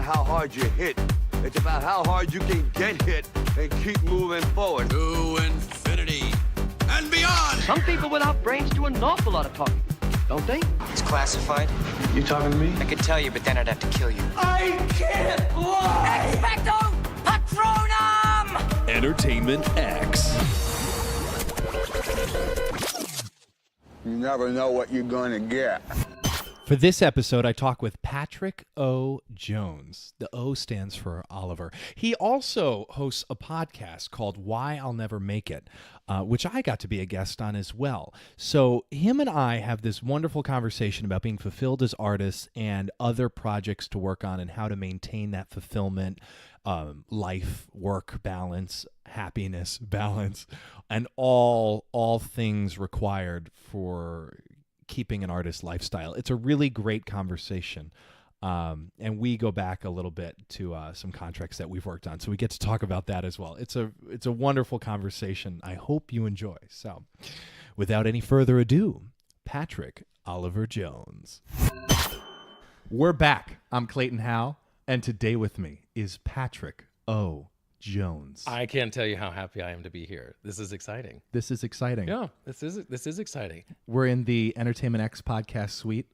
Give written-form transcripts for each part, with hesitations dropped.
about how hard you hit. It's about how hard you can get hit and keep moving forward. To infinity and beyond! Some people without brains do an awful lot of talking, don't they? It's classified. You talking to me? I could tell you, but then I'd have to kill you. I can't lie! Expecto Patronum! Entertainment X. You never know what you're going to get. For this episode, I talk with Patrick O. Jones. The O stands for Oliver. He also hosts a podcast called Why I'll Never Make It, which I got to be a guest on as well. So him and I have this wonderful conversation about being fulfilled as artists and other projects to work on and how to maintain that fulfillment, life, work balance, happiness balance, and all things required for keeping an artist lifestyle. It's a really great conversation. And we go back a little bit to some contracts that we've worked on. So we get to talk about that as well. It's a wonderful conversation. I hope you enjoy. So without any further ado, Patrick Oliver Jones. We're back. I'm Clayton Howe, and today with me is Patrick O. Jones. I can't tell you how happy I am to be here. This is exciting. This is exciting. Yeah, this is exciting. We're in the Entertainment X podcast suite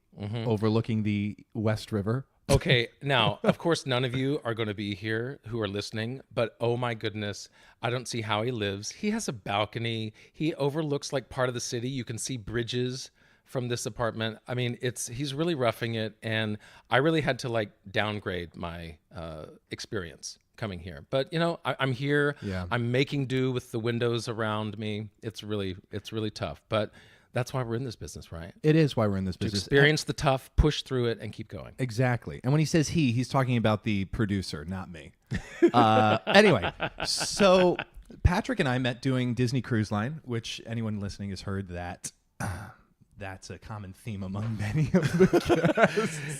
overlooking the West River. Okay, now, of course, none of you are going to be here who are listening, but oh my goodness, I don't see how he lives. He has a balcony. He overlooks like part of the city. You can see bridges from this apartment. I mean, he's really roughing it, and I really had to like downgrade my experience coming here. But you know, I'm here. Yeah. I'm making do with the windows around me. It's really tough, but that's why we're in this business, right? It is why we're in this To business. experience the tough, push through it, and keep going. Exactly. And when he says he's talking about the producer, not me. Anyway, so Patrick and I met doing Disney Cruise Line, which anyone listening has heard that that's a common theme among many of the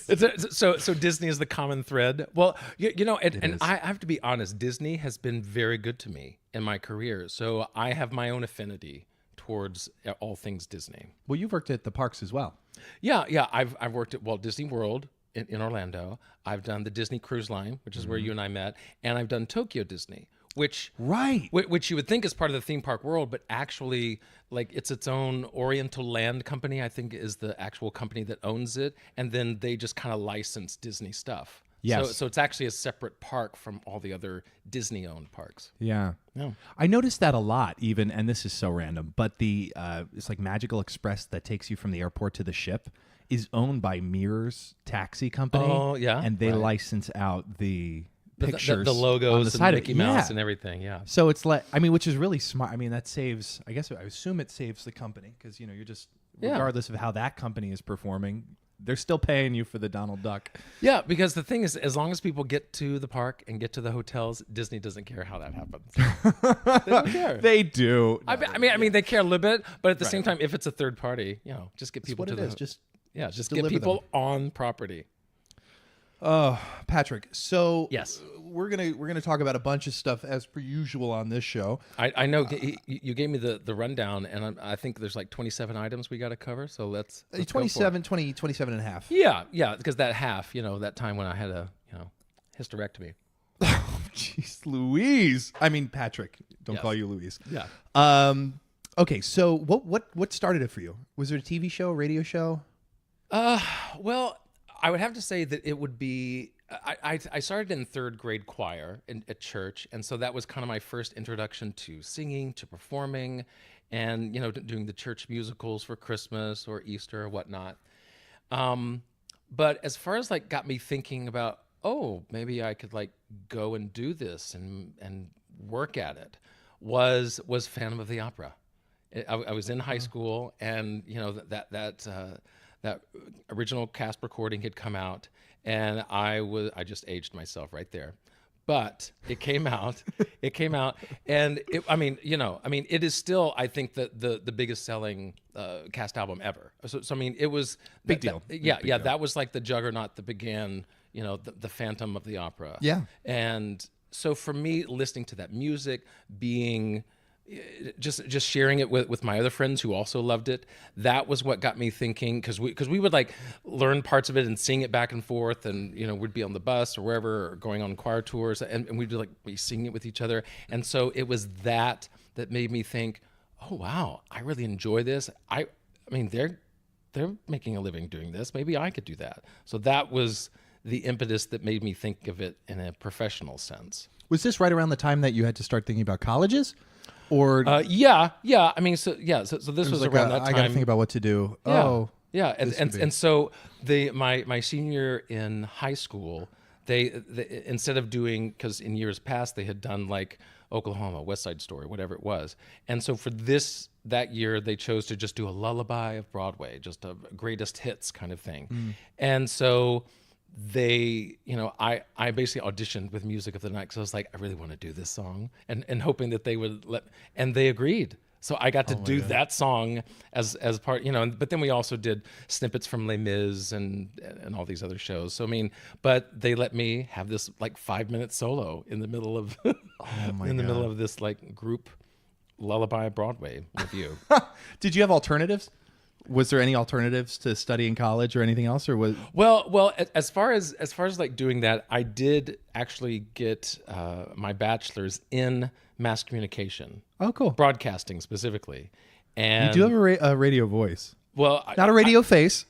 guests. So Disney is the common thread. Well, you know, and is. I have to be honest, Disney has been very good to me in my career. So I have my own affinity towards all things Disney. Well, you've worked at the parks as well. Yeah. I've worked at Walt Disney World in Orlando. I've done the Disney Cruise Line, which is where you and I met, and I've done Tokyo Disney, which you would think is part of the theme park world, but actually, like, it's its own Oriental Land Company, I think, is the actual company that owns it, and then they just kind of license Disney stuff. Yes. So it's actually a separate park from all the other Disney-owned parks. Yeah. Yeah. I noticed that a lot, even, and this is so random, but the it's like Magical Express that takes you from the airport to the ship is owned by Mirror's taxi company. Oh, yeah. And they Right. license out the pictures, the logos on the side and of it. Mickey Mouse Yeah. and everything, yeah. So it's like, I mean, which is really smart. I mean, that saves, I guess I assume it saves the company because, you know, you're just, regardless of how that company is performing, they're still paying you for the Donald Duck. Yeah, because the thing is, as long as people get to the park and get to the hotels, Disney doesn't care how that happens. They don't care. They do. I mean, they care a little bit, but at the same time, if it's a third party, you know, just get people what to it the is. Just just get deliver people on property. Oh, Patrick. So Yes. we're gonna talk about a bunch of stuff as per usual on this show. I know you gave me the rundown, and I think there's like 27 items we got to cover. So let's go for it. 27 and a half. Yeah, because that half, you know, that time when I had a hysterectomy. Jeez, Louise. I mean, Patrick. Don't Yes. call you Louise. Yeah. Okay. So what started it for you? Was it a TV show, radio show? Well, I would have to say that it would be. I started in third grade choir at church, and so that was kind of my first introduction to singing, to performing, and doing the church musicals for Christmas or Easter or whatnot. But as far as like got me thinking about, oh, maybe I could like go and do this and work at it, was Phantom of the Opera. I was in high school, and that original cast recording had come out, and I just aged myself right there. But it came out, and it is still, I think, the biggest selling cast album ever. So I mean, it was Big deal. Big deal. That was like the juggernaut that began, the Phantom of the Opera. Yeah. And so for me, listening to that music, being just sharing it with my other friends who also loved it, that was what got me thinking, because we would like learn parts of it and sing it back and forth, and we'd be on the bus or wherever, or going on choir tours, and we'd be singing it with each other. And so it was that made me think, oh wow, I really enjoy this. I mean, they're making a living doing this, maybe I could do that. So that was the impetus that made me think of it in a professional sense. Was this right around the time that you had to start thinking about colleges? Or yeah. I mean, so this was like around that time. I got to think about what to do. Yeah. Oh, yeah, and so my senior in high school, they instead of doing, because in years past they had done like Oklahoma, West Side Story, whatever it was, and so for that year they chose to just do a lullaby of Broadway, just a greatest hits kind of thing, and so they, I basically auditioned with Music of the Night, because I was like, I really want to do this song, and hoping that they would and they agreed. So I got to do that song as part, but then we also did snippets from Les Mis and all these other shows. So, I mean, but they let me have this like 5-minute solo in the middle of, middle of this like group lullaby Broadway review. Did you have alternatives? Was there any alternatives to studying college or anything else, or was? Well, as far as like doing that, I did actually get my bachelor's in mass communication. Oh, cool. Broadcasting specifically, and you do have a radio voice. Well, not a radio face,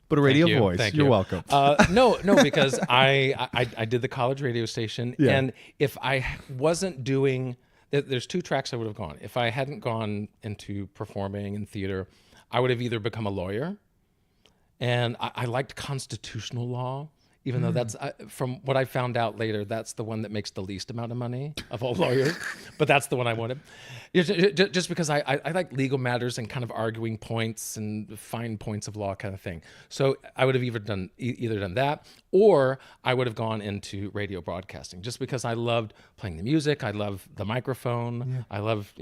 but a radio voice. Thank You're you. welcome. No, because I did the college radio station, and if I wasn't doing, there's 2 tracks I would have gone. If I hadn't gone into performing and theater, I would have either become a lawyer, and I liked constitutional law, even though that's, from what I found out later, that's the one that makes the least amount of money of all lawyers, but that's the one I wanted. Just because I like legal matters and kind of arguing points and fine points of law kind of thing. So I would have either done that, or I would have gone into radio broadcasting, just because I loved playing the music. I love the microphone. Yeah. I love,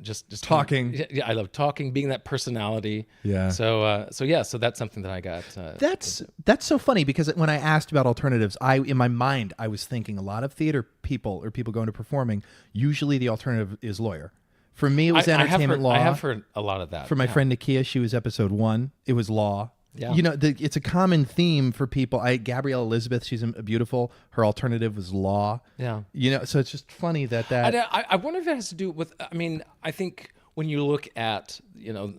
just talking. Yeah, I love talking, being that personality. Yeah. So that's something that I got. That's so funny, because when I asked about alternatives, in my mind I was thinking a lot of theater people or people going to performing, usually the alternative is lawyer. For me, it was entertainment law. I have heard a lot of that. For my friend Nakia, she was episode 1. It was law. Yeah. It's a common theme for people. Gabrielle Elizabeth, she's beautiful. Her alternative was law. Yeah. So it's just funny that. I wonder if it has to do with. I mean, I think when you look at,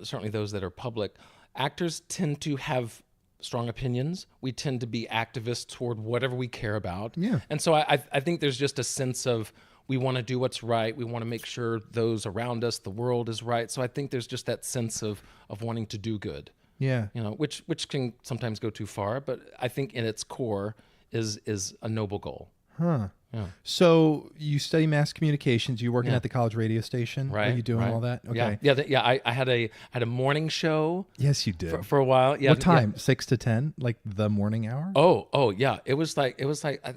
certainly those that are public, actors tend to have strong opinions. We tend to be activists toward whatever we care about. Yeah. And so I think there's just a sense of, we want to do what's right. We want to make sure those around us, the world, is right. So I think there's just that sense of wanting to do good. Yeah. Which can sometimes go too far, but I think in its core is a noble goal. Huh. Yeah. So you study mass communications. You're working at the college radio station. Right. Are you doing all that? Okay. Yeah. I had a morning show. Yes, you did. For a while. Yeah. What time? 6 to 10, like the morning hour? Oh yeah. It was like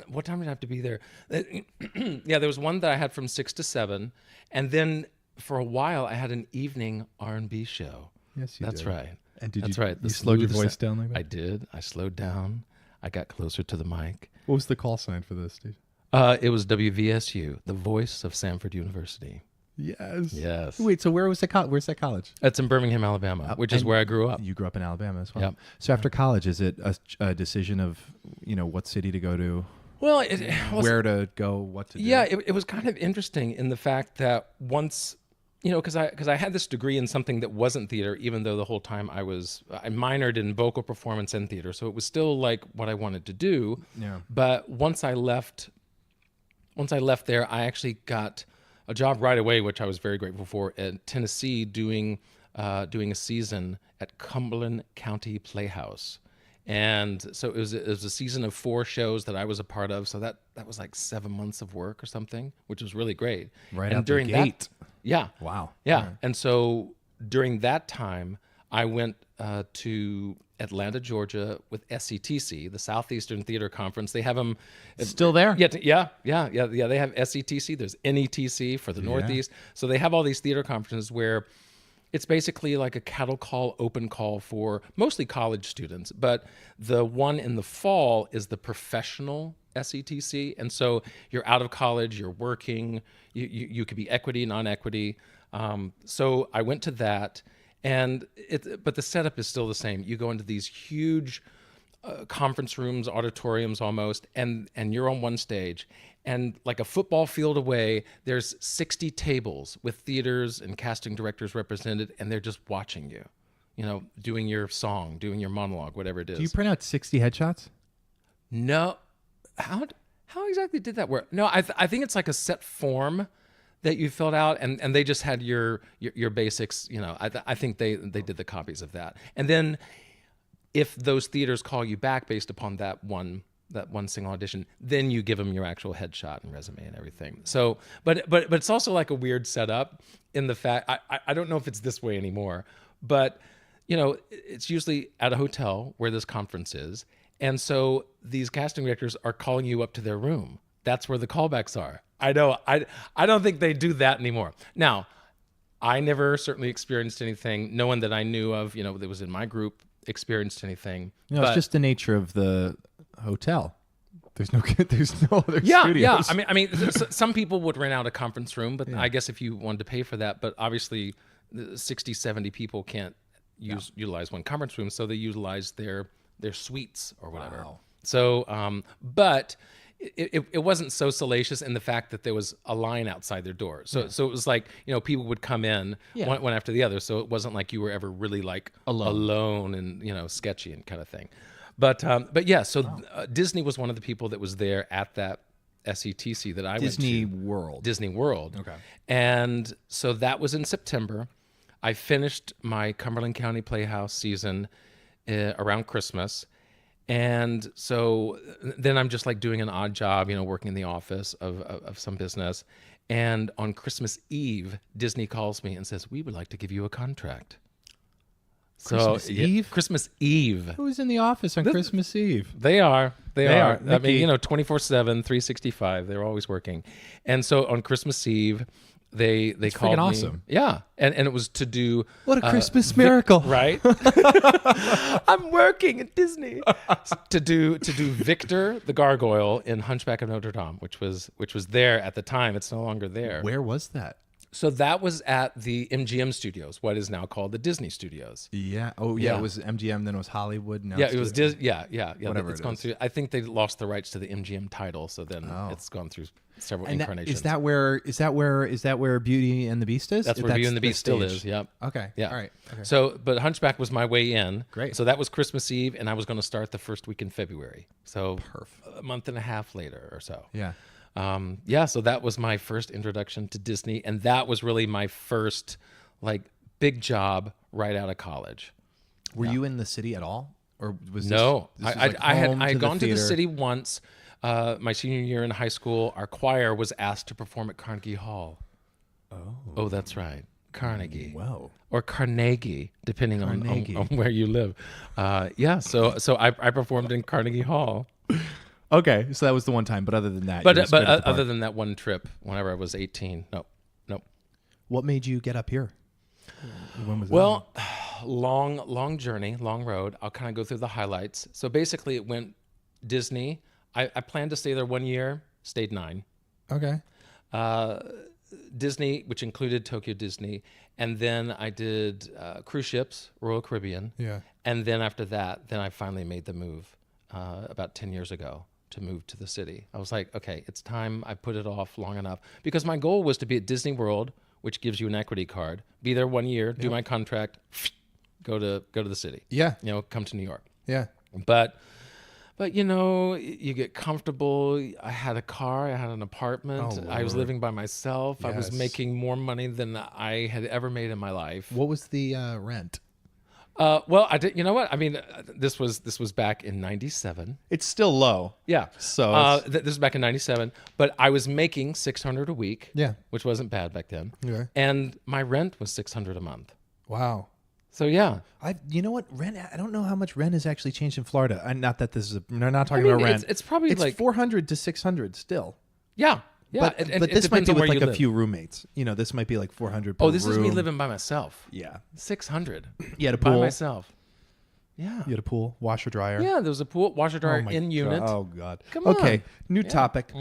what time did I have to be there? Yeah, there was one that I had from 6 to 7, and then for a while I had an evening R&B show. Yes, you That's did. right. And did That's you, right. you slowed your voice down like that? I did. I slowed down. I got closer to the mic. What was the call sign for this, dude? It was WVSU, the voice of Samford University. Yes. Yes. Wait, so where's that college? It's in Birmingham, Alabama, which is where I grew up. You grew up in Alabama as well. Yep. So after college, is it a decision of, what city to go to? Well, where to go, what to do? Yeah, it was kind of interesting in the fact that once, because I had this degree in something that wasn't theater, even though the whole time I minored in vocal performance and theater, so it was still like what I wanted to do. Yeah. But once I left there, I actually got a job right away, which I was very grateful for, in Tennessee, doing a season at Cumberland County Playhouse. And so it was a season of 4 shows that I was a part of. So that was like 7 months of work or something, which was really great. Right and out during the gate. Yeah. Wow. Yeah. Right. And so during that time, I went to Atlanta, Georgia, with SETC, the Southeastern Theater Conference. They have them still there. Yeah. They have SETC. There's NETC for the Northeast. So they have all these theater conferences where it's basically like a cattle call, open call for mostly college students. But the one in the fall is the professional SETC. And so you're out of college, you're working, you could be equity, non-equity. So I went to that, and but the setup is still the same. You go into these huge conference rooms, auditoriums almost, and you're on one stage, and like a football field away, there's 60 tables with theaters and casting directors represented, and they're just watching you, doing your song, doing your monologue, whatever it is. Do you print out 60 headshots? No. How exactly did that work? No, I think it's like a set form that you filled out, and they just had your basics. I think they did the copies of that, and then if those theaters call you back based upon that one single audition, then you give them your actual headshot and resume and everything. So, but it's also like a weird setup in the fact I don't know if it's this way anymore, but it's usually at a hotel where this conference is. And so these casting directors are calling you up to their room. That's where the callbacks are. I know. I don't think they do that anymore. Now, I never certainly experienced anything. No one that I knew of, that was in my group experienced anything. It's just the nature of the hotel. There's no other studios. Yeah. I mean, some people would rent out a conference room, but I guess if you wanted to pay for that, but obviously 60, 70 people can't utilize one conference room, so they utilize their suites or whatever. Wow. So, but it wasn't so salacious in the fact that there was a line outside their door. So it was like, people would come in one after the other. So it wasn't like you were ever really like alone and, sketchy and kind of thing. But yeah, so Disney was one of the people that was there at that SETC that I went to. Disney World. Okay. And so that was in September. I finished my Cumberland County Playhouse season around Christmas. And so then I'm just like doing an odd job, working in the office of some business. And on Christmas Eve, Disney calls me and says, "We would like to give you a contract." Christmas Eve? Christmas Eve. Who's in the office on Christmas Eve? They are. I Mickey. mean, 24/7, 365. They're always working. And so on Christmas Eve, they called me. Awesome. Yeah. And it was to do What a Christmas miracle. right? I'm working at Disney. to do Victor the Gargoyle in Hunchback of Notre Dame, which was there at the time. It's no longer there. Where was that? So that was at the MGM Studios, what is now called the Disney Studios. Yeah. Oh, yeah. It was MGM, then it was Hollywood. Now Yeah, it was Disney. Yeah. Whatever It's it gone is. through. I think they lost the rights to the MGM title, so then it's gone through several incarnations. Is that where Beauty and the Beast is? That's where Beauty and the Beast still is. Yep. Okay. Yeah. All right. Okay. So, but Hunchback was my way in. Great. So that was Christmas Eve, and I was going to start the first week in February. So Perfect. a month and a half later or so. Yeah. So that was my first introduction to Disney, and that was really my first like big job right out of college. Were you in the city at all, or was No, this was like I home had to gone to the theater? city once. My senior year in high school, our choir was asked to perform at Carnegie Hall. Oh, that's right, Carnegie. Whoa. Or Carnegie, depending on Carnegie. where you live. So I performed in Carnegie Hall. Okay, so that was the one time. But other than that, But you were straight at the other park. than that one trip, whenever I was 18, no. What made you get up here? When was Well, long journey, long road. I'll kind of go through the highlights. So basically, it went Disney. I planned to stay there 1 year, stayed 9. that? Okay. Disney, which included Tokyo Disney, and then I did cruise ships, Royal Caribbean. Yeah. And then after that, then I finally made the move about 10 years ago to move to the city. I was like, okay, it's time. I put it off long enough because my goal was to be at Disney World, which gives you an equity card, be there 1 year, do my contract, go to the city. Yeah. Come to New York. Yeah. But you get comfortable. I had a car. I had an apartment. Oh, I was Lord. living by myself. I was Yes. making more money than I had ever made in my life. What was the rent? Well, I did. You know what? I mean, this was back in '97. It's still low. Yeah. So this was back in '97. But I was making $600 a week. Yeah. Which wasn't bad back then. Okay. And my rent was $600 a month. Wow. So yeah. You know what, rent? I don't know how much rent has actually changed in Florida. Not that this is. We're not talking I mean, about rent. it's probably it's like 400 to 600 still. Yeah. But, and but it this might depends be on with where like you a live. few roommates. This might be like 400 per Oh, this is me room. living by myself. Yeah. 600 Yeah, to by pool. myself. Yeah. You had a pool, washer, dryer. Yeah, there was a pool, washer, dryer my in unit. God. Oh God. Come Okay, on. new topic.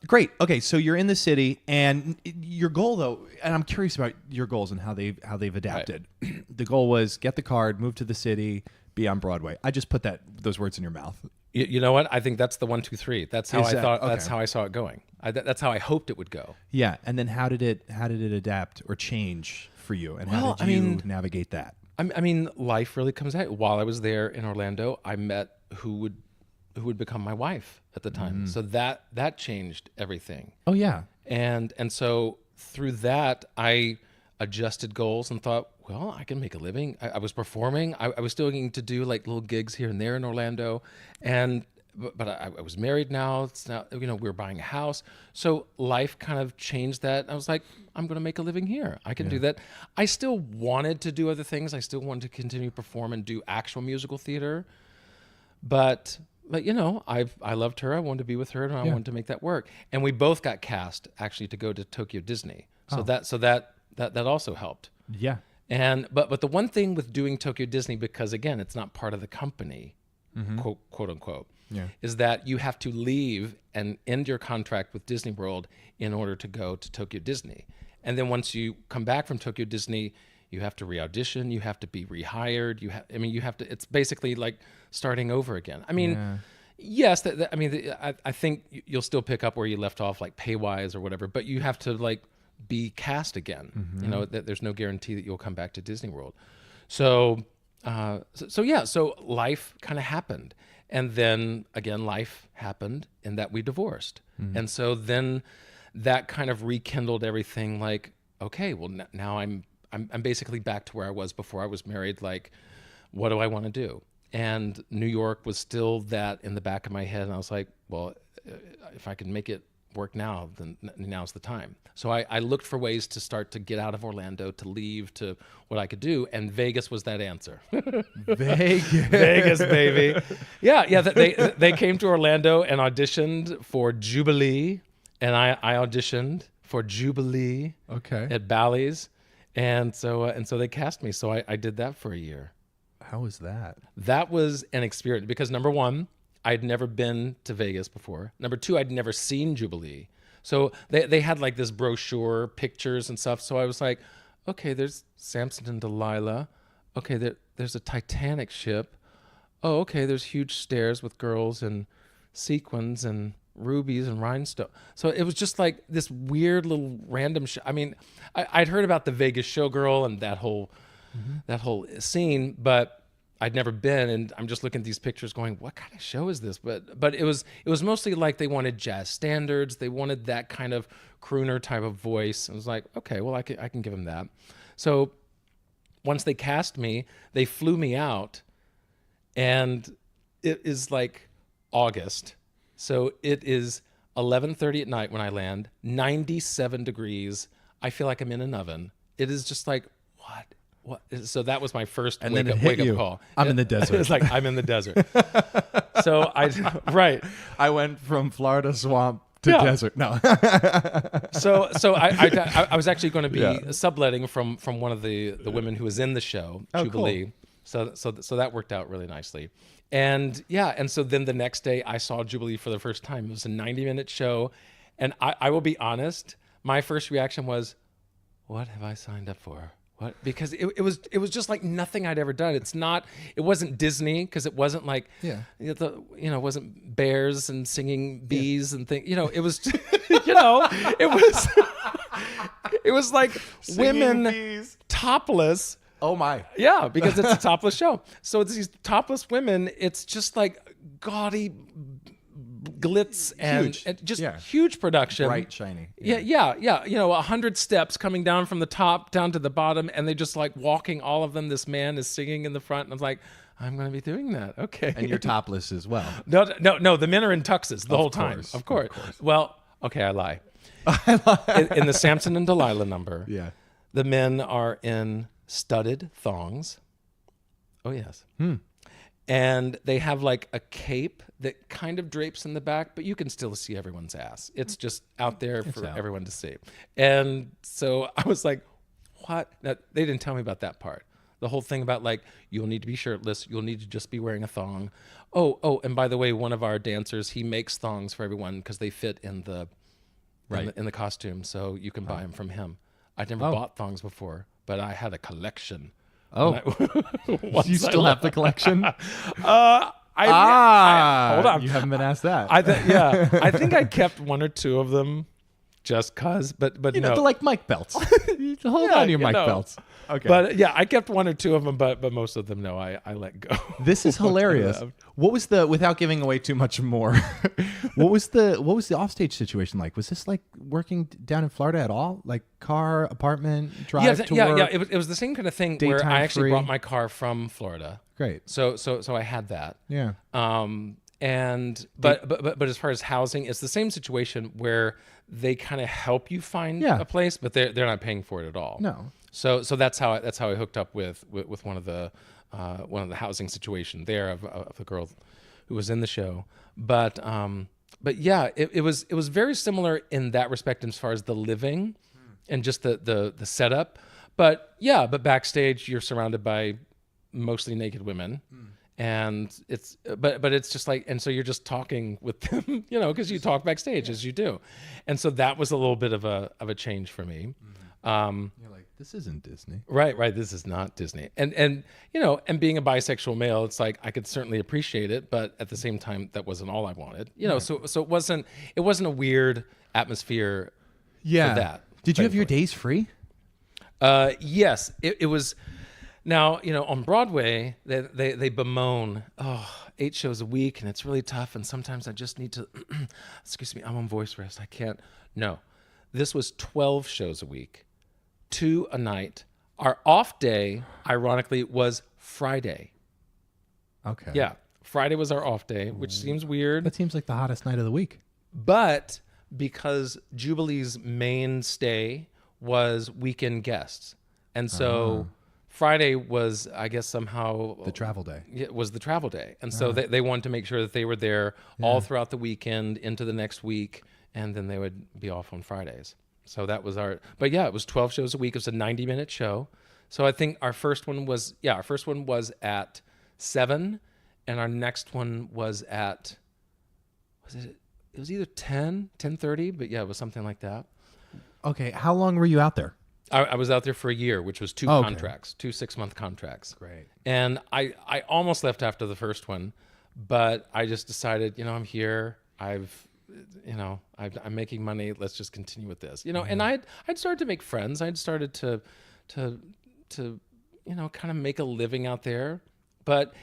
Great. Okay, so you're in the city, and your goal though, and I'm curious about your goals and how they've adapted. The goal was get the card, move to the city, be on Broadway. I just put those words in your mouth. You know what? I think that's the 1, 2, 3. That's how Is I that- thought. okay. That's how I saw it going. That's how I hoped it would go. Yeah, and then how did it adapt or change for you, and how Well, did you navigate that? I mean, life really comes at you. While I was there in Orlando, I met who would become my wife at the time. So that changed everything. Oh yeah. And so through that, I adjusted goals and thought, well, I can make a living. I was performing. I was still getting to do like little gigs here and there in Orlando, but I was married now. It's now, we were buying a house. So life kind of changed that. I was like, I'm going to make a living here. I can do that. I still wanted to do other things. I still wanted to continue to perform and do actual musical theater. But I loved her. I wanted to be with her, and I wanted to make that work. And we both got cast actually to go to Tokyo Disney. So that also helped. Yeah. And but the one thing with doing Tokyo Disney, because again, it's not part of the company, quote unquote, is that you have to leave and end your contract with Disney World in order to go to Tokyo Disney. And then once you come back from Tokyo Disney, you have to re-audition, you have to be rehired, you have to, it's basically like starting over again. I mean, yes, I think you'll still pick up where you left off, like pay-wise or whatever, but you have to like be cast again. There's no guarantee that you'll come back to Disney World. So life kind of happened. And then again, life happened in that we divorced. And so then that kind of rekindled everything, like, okay, well now I'm basically back to where I was before I was married. Like, what do I want to do? And New York was still that in the back of my head. And I was like, well, if I can make it work now, then now's the time. So I looked for ways to start to get out of Orlando, to leave, to what I could do. And Vegas was that answer. Vegas, baby. Yeah. They came to Orlando and auditioned for Jubilee. And I auditioned for Jubilee at Bally's. And so they cast me. So I did that for a year. How was that? That was an experience because number one, I'd never been to Vegas before. Number two, I'd never seen Jubilee. So they had like this brochure, pictures and stuff. So I was like, okay, there's Samson and Delilah. Okay, there's a Titanic ship. Oh, okay, there's huge stairs with girls and sequins and rubies and rhinestones. So it was just like this weird little random show. I mean, I'd heard about the Vegas showgirl and that whole scene, but I'd never been, and I'm just looking at these pictures going, what kind of show is this? But it was mostly like they wanted jazz standards. They wanted that kind of crooner type of voice. I was like, okay, well, I can give them that. So once they cast me, they flew me out, and it is like August. So it is 11:30 at night when I land, 97 degrees. I feel like I'm in an oven. It is just like, what? So that was my first And wake then it up hit you. call. I'm in the desert. It's like, I'm in the desert. So right. I went from Florida swamp to Yeah. desert. No. So I was actually going to be subletting from one of the women who was in the show, Jubilee. Cool. So that worked out really nicely. And so then the next day I saw Jubilee for the first time. It was a 90-minute show. And I will be honest, my first reaction was, what have I signed up for? What? Because it was just like nothing I'd ever done. It wasn't Disney, because it wasn't like it wasn't bears and singing bees and things. It was it was like women topless. Oh my. Yeah, because it's a topless show. So it's these topless women. It's just like gaudy glitz and just huge production. Bright, shiny. Yeah. 100 steps coming down from the top down to the bottom, and they just like walking all of them. This man is singing in the front, and I'm like, I'm going to be doing that. Okay. And you're topless as well. No. The men are in tuxes the whole time. Of course. Well, okay, I lie. In the Samson and Delilah number, the men are in studded thongs. Oh, yes. And they have like a cape that kind of drapes in the back, but you can still see everyone's ass. It's just out there for everyone to see. And so I was like, what? Now, they didn't tell me about that part. The whole thing about like, you'll need to be shirtless. You'll need to just be wearing a thong. Oh, and by the way, one of our dancers, he makes thongs for everyone because they fit in the in the costume, so you can buy them from him. I'd never bought thongs before, but I had a collection. Oh, you still have the collection? Hold on. You haven't been asked that. I think I kept one or two of them just cause, but you no. know, they're like mic belts. Hold on to your mic belts. Okay. But yeah, I kept one or two of them, but most of them, no, I let go. This is hilarious. What was without giving away too much more, what was the offstage situation like? Was this like working down in Florida at all? Like car, apartment, drive to work? Yeah. It was the same kind of thing where Daytime I actually free? brought my car from Florida. Great. So I had that. Yeah. But as far as housing, it's the same situation where they kind of help you find Yeah. a place, but they're not paying for it at all. No. So that's how I hooked up with one of the housing situation there of the girl who was in the show. But yeah, it was very similar in that respect as far as the living and just the setup. But yeah, backstage you're surrounded by mostly naked women. And it's just like, and so you're just talking with them, you know, because you talk backstage as you do. And so that was a little bit of a change for me. You're like, this isn't Disney. Right. This is not Disney. And you know, and being a bisexual male, it's like I could certainly appreciate it, but at the same time, that wasn't all I wanted. You know, so it wasn't a weird atmosphere for that. Did you have your days free? Yes, it was. Now, you know, on Broadway, they bemoan, 8 shows a week, and it's really tough, and sometimes I just need to, excuse me, I'm on voice rest, I can't. No, this was 12 shows a week, 2 a night. Our off day, ironically, was Friday. Okay. Yeah, Friday was our off day, which seems weird. That seems like the hottest night of the week. But because Jubilee's mainstay was weekend guests, and so Friday was, I guess, somehow The travel day. it was the travel day, and so they wanted to make sure that they were there all throughout the weekend into the next week, and then they would be off on Fridays. So that was but yeah, it was 12 shows a week. It was a 90-minute show. So I think our first one was at 7, and our next one was at, it was either 10:30, but yeah, it was something like that. Okay. How long were you out there? I was out there for a year, which was 2 contracts, 2 6-month contracts. Great. And I almost left after the first one, but I just decided, you know, I'm here. I'm making money. Let's just continue with this, you know. And I'd started to make friends. I'd started to you know, kind of make a living out there, but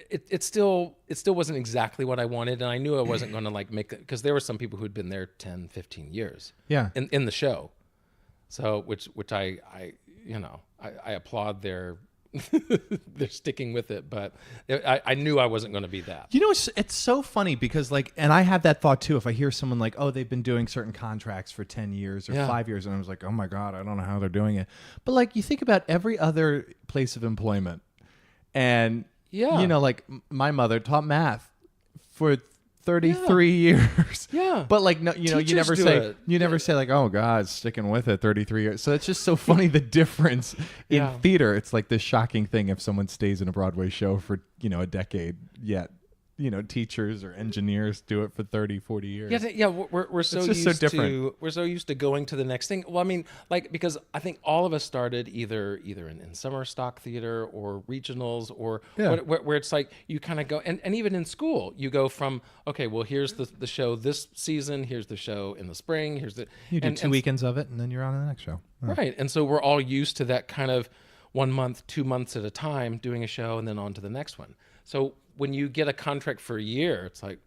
it still wasn't exactly what I wanted. And I knew I wasn't going to like make it, because there were some people who'd been there 10, 15 years. Yeah. In the show. So, which I applaud their sticking with it, but I knew I wasn't going to be that. You know, it's so funny because like, and I have that thought too. If I hear someone like, oh, they've been doing certain contracts for 10 years or 5 years, and I was like, oh my God, I don't know how they're doing it. But like, you think about every other place of employment, and you know, like my mother taught math for 33 years. Yeah. But like, no, you know, you never say like, oh God, sticking with it 33 years. So it's just so funny the difference in theater. It's like this shocking thing if someone stays in a Broadway show for, you know, a decade, yet, you know, teachers or engineers do it for 30, 40 years. Yeah, we're so just used so different. we're so used to going to the next thing. Well, I mean, like, because I think all of us started either in summer stock theater or regionals or where it's like you kind of go, and even in school you go from, okay, well, here's the show this season, here's the show in the spring, You do 2 weekends of it and then you're on to the next show. Right. And so we're all used to that kind of 1 month, 2 months at a time doing a show and then on to the next one. So when you get a contract for a year, it's like,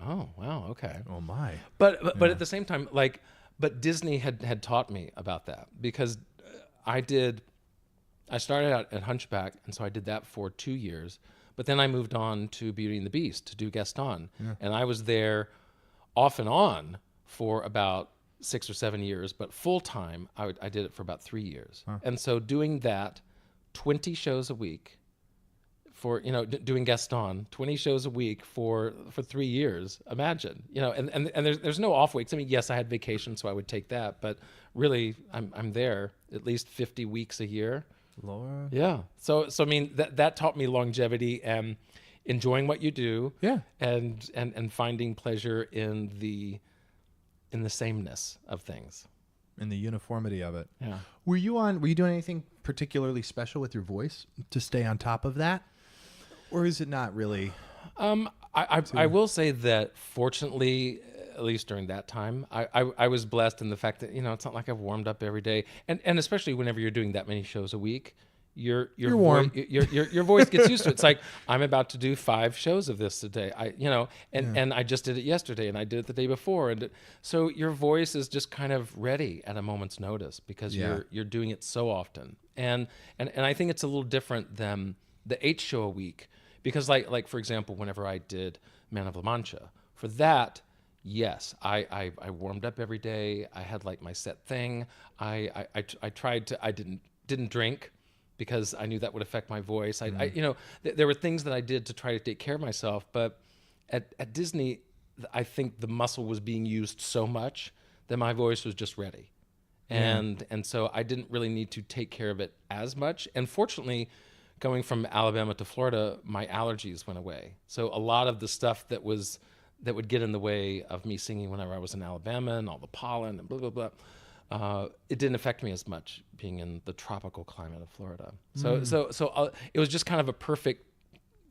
oh, wow, okay. Oh my. But at the same time, like, but Disney had taught me about that, because I started out at Hunchback, and so I did that for 2 years, but then I moved on to Beauty and the Beast to do Gaston. And I was there off and on for about 6 or 7 years, but full time, I did it for about 3 years. And so doing that, 20 shows a week, for, you know, doing Gaston, 20 shows a week for 3 years. Imagine, you know, and there's no off weeks. I mean, yes, I had vacation, so I would take that, but really, I'm there at least 50 weeks a year. Laura. Yeah. So I mean that taught me longevity and enjoying what you do. Yeah. And finding pleasure in the sameness of things. And the uniformity of it. Yeah. Were you doing anything particularly special with your voice to stay on top of that? Or is it not really? I will say that fortunately, at least during that time, I was blessed in the fact that, it's not like I've warmed up every day. And especially whenever you're doing that many shows a week, your warm. Your voice gets used to it. It's like, I'm about to do 5 shows of this today. And I just did it yesterday and I did it the day before. And so your voice is just kind of ready at a moment's notice because you're doing it so often. And I think it's a little different than the 8 show a week. Because like for example, whenever I did Man of La Mancha, for that, yes, I warmed up every day. I had like my set thing. I tried to. I didn't drink because I knew that would affect my voice. There were things that I did to try to take care of myself. But at Disney, I think the muscle was being used so much that my voice was just ready, and so I didn't really need to take care of it as much. And fortunately, going from Alabama to Florida, my allergies went away. So a lot of the stuff that would get in the way of me singing whenever I was in Alabama and all the pollen and blah, blah, blah, it didn't affect me as much being in the tropical climate of Florida. So it was just kind of a perfect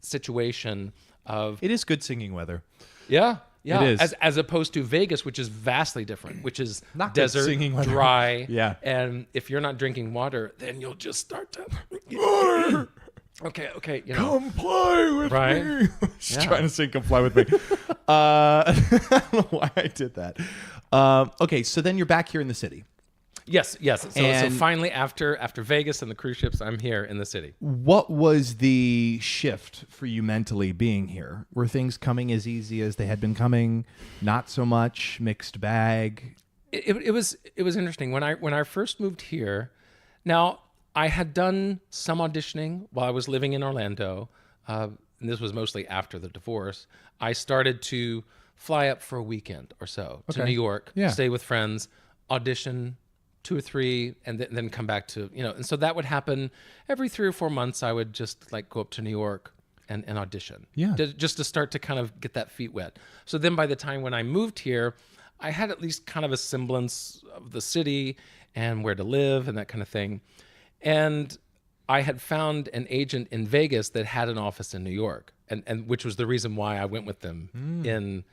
situation of... It is good singing weather. Yeah. Yeah, it is. As opposed to Vegas, which is vastly different, which is Not good desert, singing weather. dry. Yeah. And if you're not drinking water, then you'll just start to... Okay. Come play with Right? me. Just Yeah. trying to sing "Come Fly with Me." I don't know why I did that. Okay, so then you're back here in the city. Yes. So And- finally, after Vegas and the cruise ships, I'm here in the city. What was the shift for you mentally being here? Were things coming as easy as they had been coming? Not so much, mixed bag. It was interesting when I first moved here. Now I had done some auditioning while I was living in Orlando. And this was mostly after the divorce. I started to fly up for a weekend or so to New York, stay with friends, audition 2 or 3, and then come back to, and so that would happen every 3 or 4 months. I would just like go up to New York and audition. Yeah. Just to start to kind of get that feet wet. So then by the time when I moved here, I had at least kind of a semblance of the city and where to live and that kind of thing. And I had found an agent in Vegas that had an office in New York, and which was the reason why I went with them in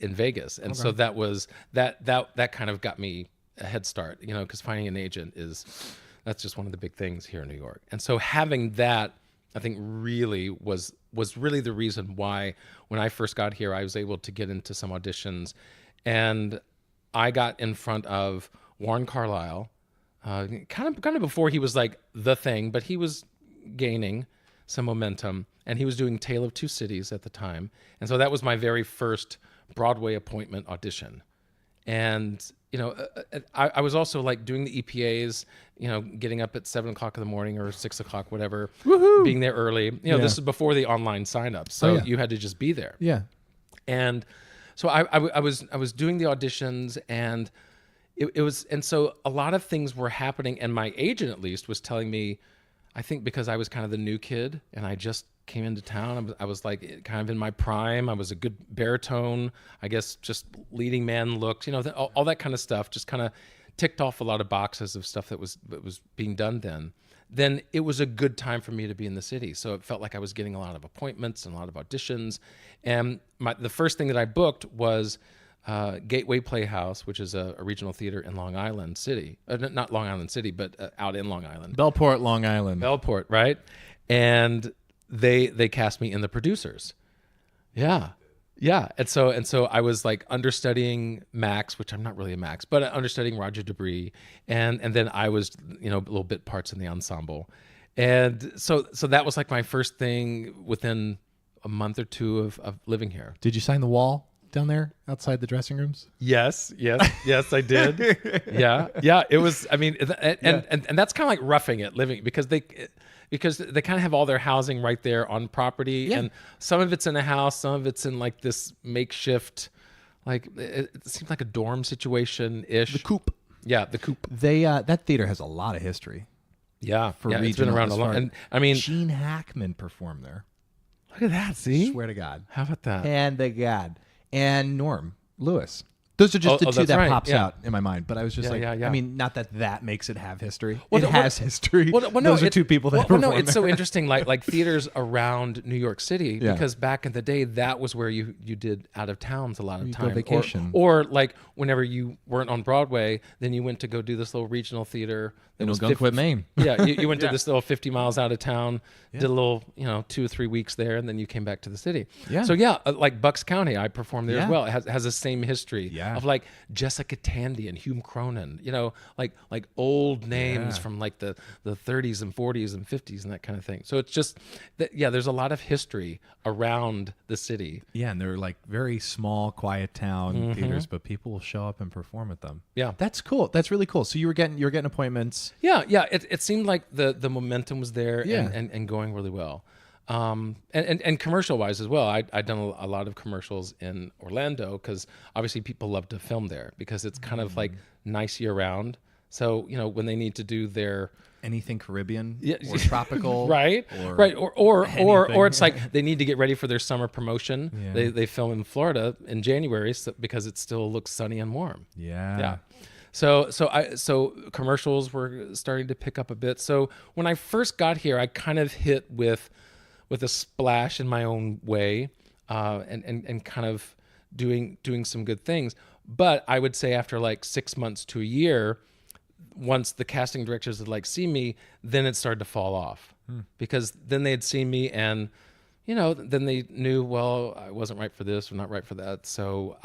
Vegas. And so that was that kind of got me a head start, because finding an agent that's just one of the big things here in New York. And so having that, I think really was really the reason why when I first got here, I was able to get into some auditions, and I got in front of Warren Carlyle, kind of before he was like the thing, but he was gaining some momentum, and he was doing Tale of Two Cities at the time. And so that was my very first Broadway appointment audition. And, I was also like doing the EPAs, getting up at 7 o'clock in the morning or 6 o'clock, whatever, being there early. This is before the online sign-up. So you had to just be there. Yeah. And so I was doing the auditions, and it was, and so a lot of things were happening, and my agent at least was telling me, I think because I was kind of the new kid and I just came into town, I was like kind of in my prime. I was a good baritone, I guess, just leading man looked, all that kind of stuff, just kind of ticked off a lot of boxes of stuff that was being done then it was a good time for me to be in the city. So it felt like I was getting a lot of appointments and a lot of auditions. And the first thing that I booked was Gateway Playhouse, which is a regional theater in Long Island City. Not Long Island City, but out in Long Island. Bellport, Long Island. Bellport, right? And they cast me in The Producers. Yeah. And so I was like understudying Max, which I'm not really a Max, but understudying Roger Debris, and then I was little bit parts in the ensemble, and so that was like my first thing within a month or 2 of living here. Did you sign the wall down there outside the dressing rooms? Yes, I did. Yeah. It was. I mean, and that's kind of like roughing it, living because they kind of have all their housing right there on property, and some of it's in a house, some of it's in like this makeshift, like it seems like a dorm situation ish. The Coop. Yeah, the Coop. They that theater has a lot of history. Yeah, for yeah, regional. it's been around a as long. far- And I mean, Gene Hackman performed there. look at that. See, Swear to God. how about that? And the God. And Norm Lewis. Those are just Oh, the two that's that right, pops yeah. out in my mind. But I was just Yeah, yeah. I mean, not that makes it have history. Well, it no, has history. Well, no, Those are two people that well, no, perform it's so there. interesting. Like theaters around New York City, Yeah. because back in the day, that was where you did out of towns a lot of You'd go time. vacation. Or like whenever you weren't on Broadway, then you went to go do this little regional theater. That In was Algonquin, Maine. Yeah, you went to this little 50 miles out of town, did a little 2 or 3 weeks there, and then you came back to the city. Yeah. So yeah, like Bucks County, I performed there Yeah. as well. It has the same history Yeah. of like Jessica Tandy and Hume Cronin, like old names Yeah. from like the 30s and 40s and 50s and that kind of thing. So it's just that, yeah, there's a lot of history around the city. Yeah, and they're like very small, quiet town Mm-hmm. theaters, but people will show up and perform at them. Yeah. That's cool. That's really cool. So you were getting appointments. Yeah, it seemed like the momentum was there Yeah. and going really well. And commercial wise as well, I'd done a lot of commercials in Orlando because obviously people love to film there because it's kind of like nice year round. So when they need to do their Anything Caribbean Yeah. or tropical, right, or right, or anything. it's like they need to get ready for their summer promotion. Yeah. They film in Florida in January because it still looks sunny and warm. Yeah. Yeah. So commercials were starting to pick up a bit. So when I first got here, I kind of hit with a splash in my own way, and kind of doing some good things. But I would say after like 6 months to a year, once the casting directors had see me, then it started to fall off because then they'd seen me and then they knew, well, I wasn't right for this or not right for that. So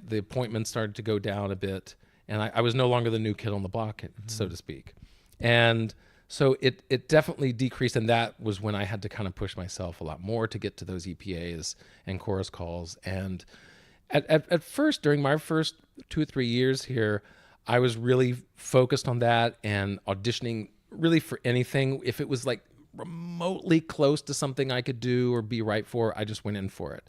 the appointments started to go down a bit. And I was no longer the new kid on the block, so to speak. And so it definitely decreased. And that was when I had to kind of push myself a lot more to get to those EPAs and chorus calls. And at first, during my first 2 or 3 years here, I was really focused on that and auditioning really for anything. If it was like remotely close to something I could do or be right for, I just went in for it.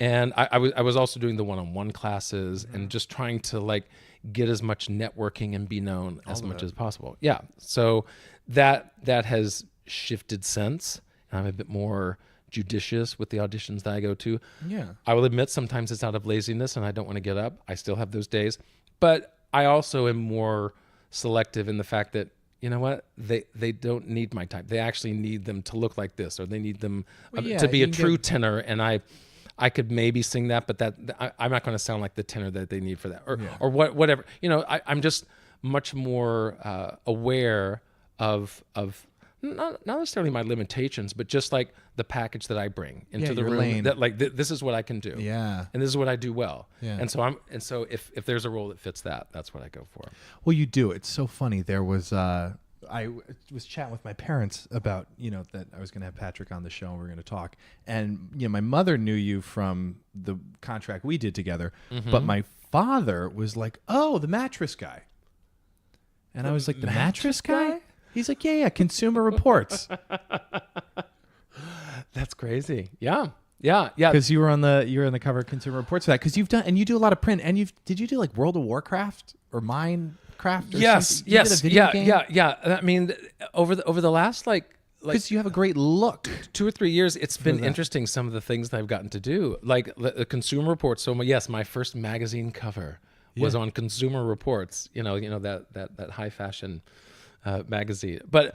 And I was also doing the one-on-one classes and just trying to get as much networking and be known as much as possible. Yeah. So that has shifted since. And I'm a bit more judicious with the auditions that I go to. Yeah. I will admit sometimes it's out of laziness and I don't want to get up. I still have those days. But I also am more selective in the fact that, you know what, they don't need my type. They actually need them to look like this, or they need them to be a true tenor. And I could maybe sing that, but I'm not going to sound like the tenor that they need for that, or whatever. I'm just much more aware of not necessarily my limitations, but just like the package that I bring into the your room. lane. That this is what I can do. Yeah. and this is what I do well. Yeah. And so if there's a role that fits that, that's what I go for. Well, you do. It's so funny. There was I was chatting with my parents about that I was going to have Patrick on the show and we are going to talk. And my mother knew you from the contract we did together, but my father was like, "Oh, the mattress guy," and I was like, "The mattress guy?" He's like, "Yeah, Consumer Reports." That's crazy. Yeah. Because you were on the cover of Consumer Reports for that. Because you do a lot of print, and did you do like World of Warcraft or Minecraft? Or Yes. something? You did a video game? Yeah. I mean, over the last Because you have a great look. 2 or 3 years, it's been interesting. Some of the things that I've gotten to do, like the Consumer Reports. So yes, my first magazine cover was on Consumer Reports. That high fashion magazine. But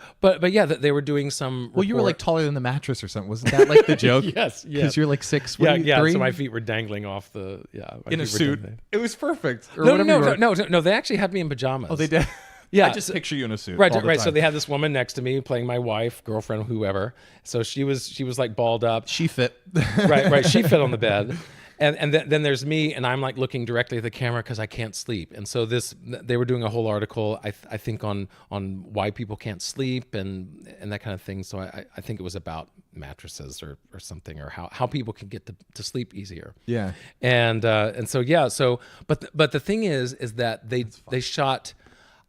yeah, they were doing some. Well, you were like taller than the mattress or something. Wasn't that like the joke? Yes. Because you're like 6. Yeah. 3? So my feet were dangling off the in a suit. It was perfect. Or No. They actually had me in pajamas. Oh, they did. Yeah, I just picture you in a suit. Right. all the Right. time. So they had this woman next to me playing my wife, girlfriend, whoever. So she was like balled up. She fit. Right. She fit on the bed. And then there's me, and I'm like looking directly at the camera because I can't sleep. And so they were doing a whole article, I think on why people can't sleep and that kind of thing. So I think it was about mattresses or something, or how people can get to sleep easier. Yeah. And so yeah. So but the thing is that they shot,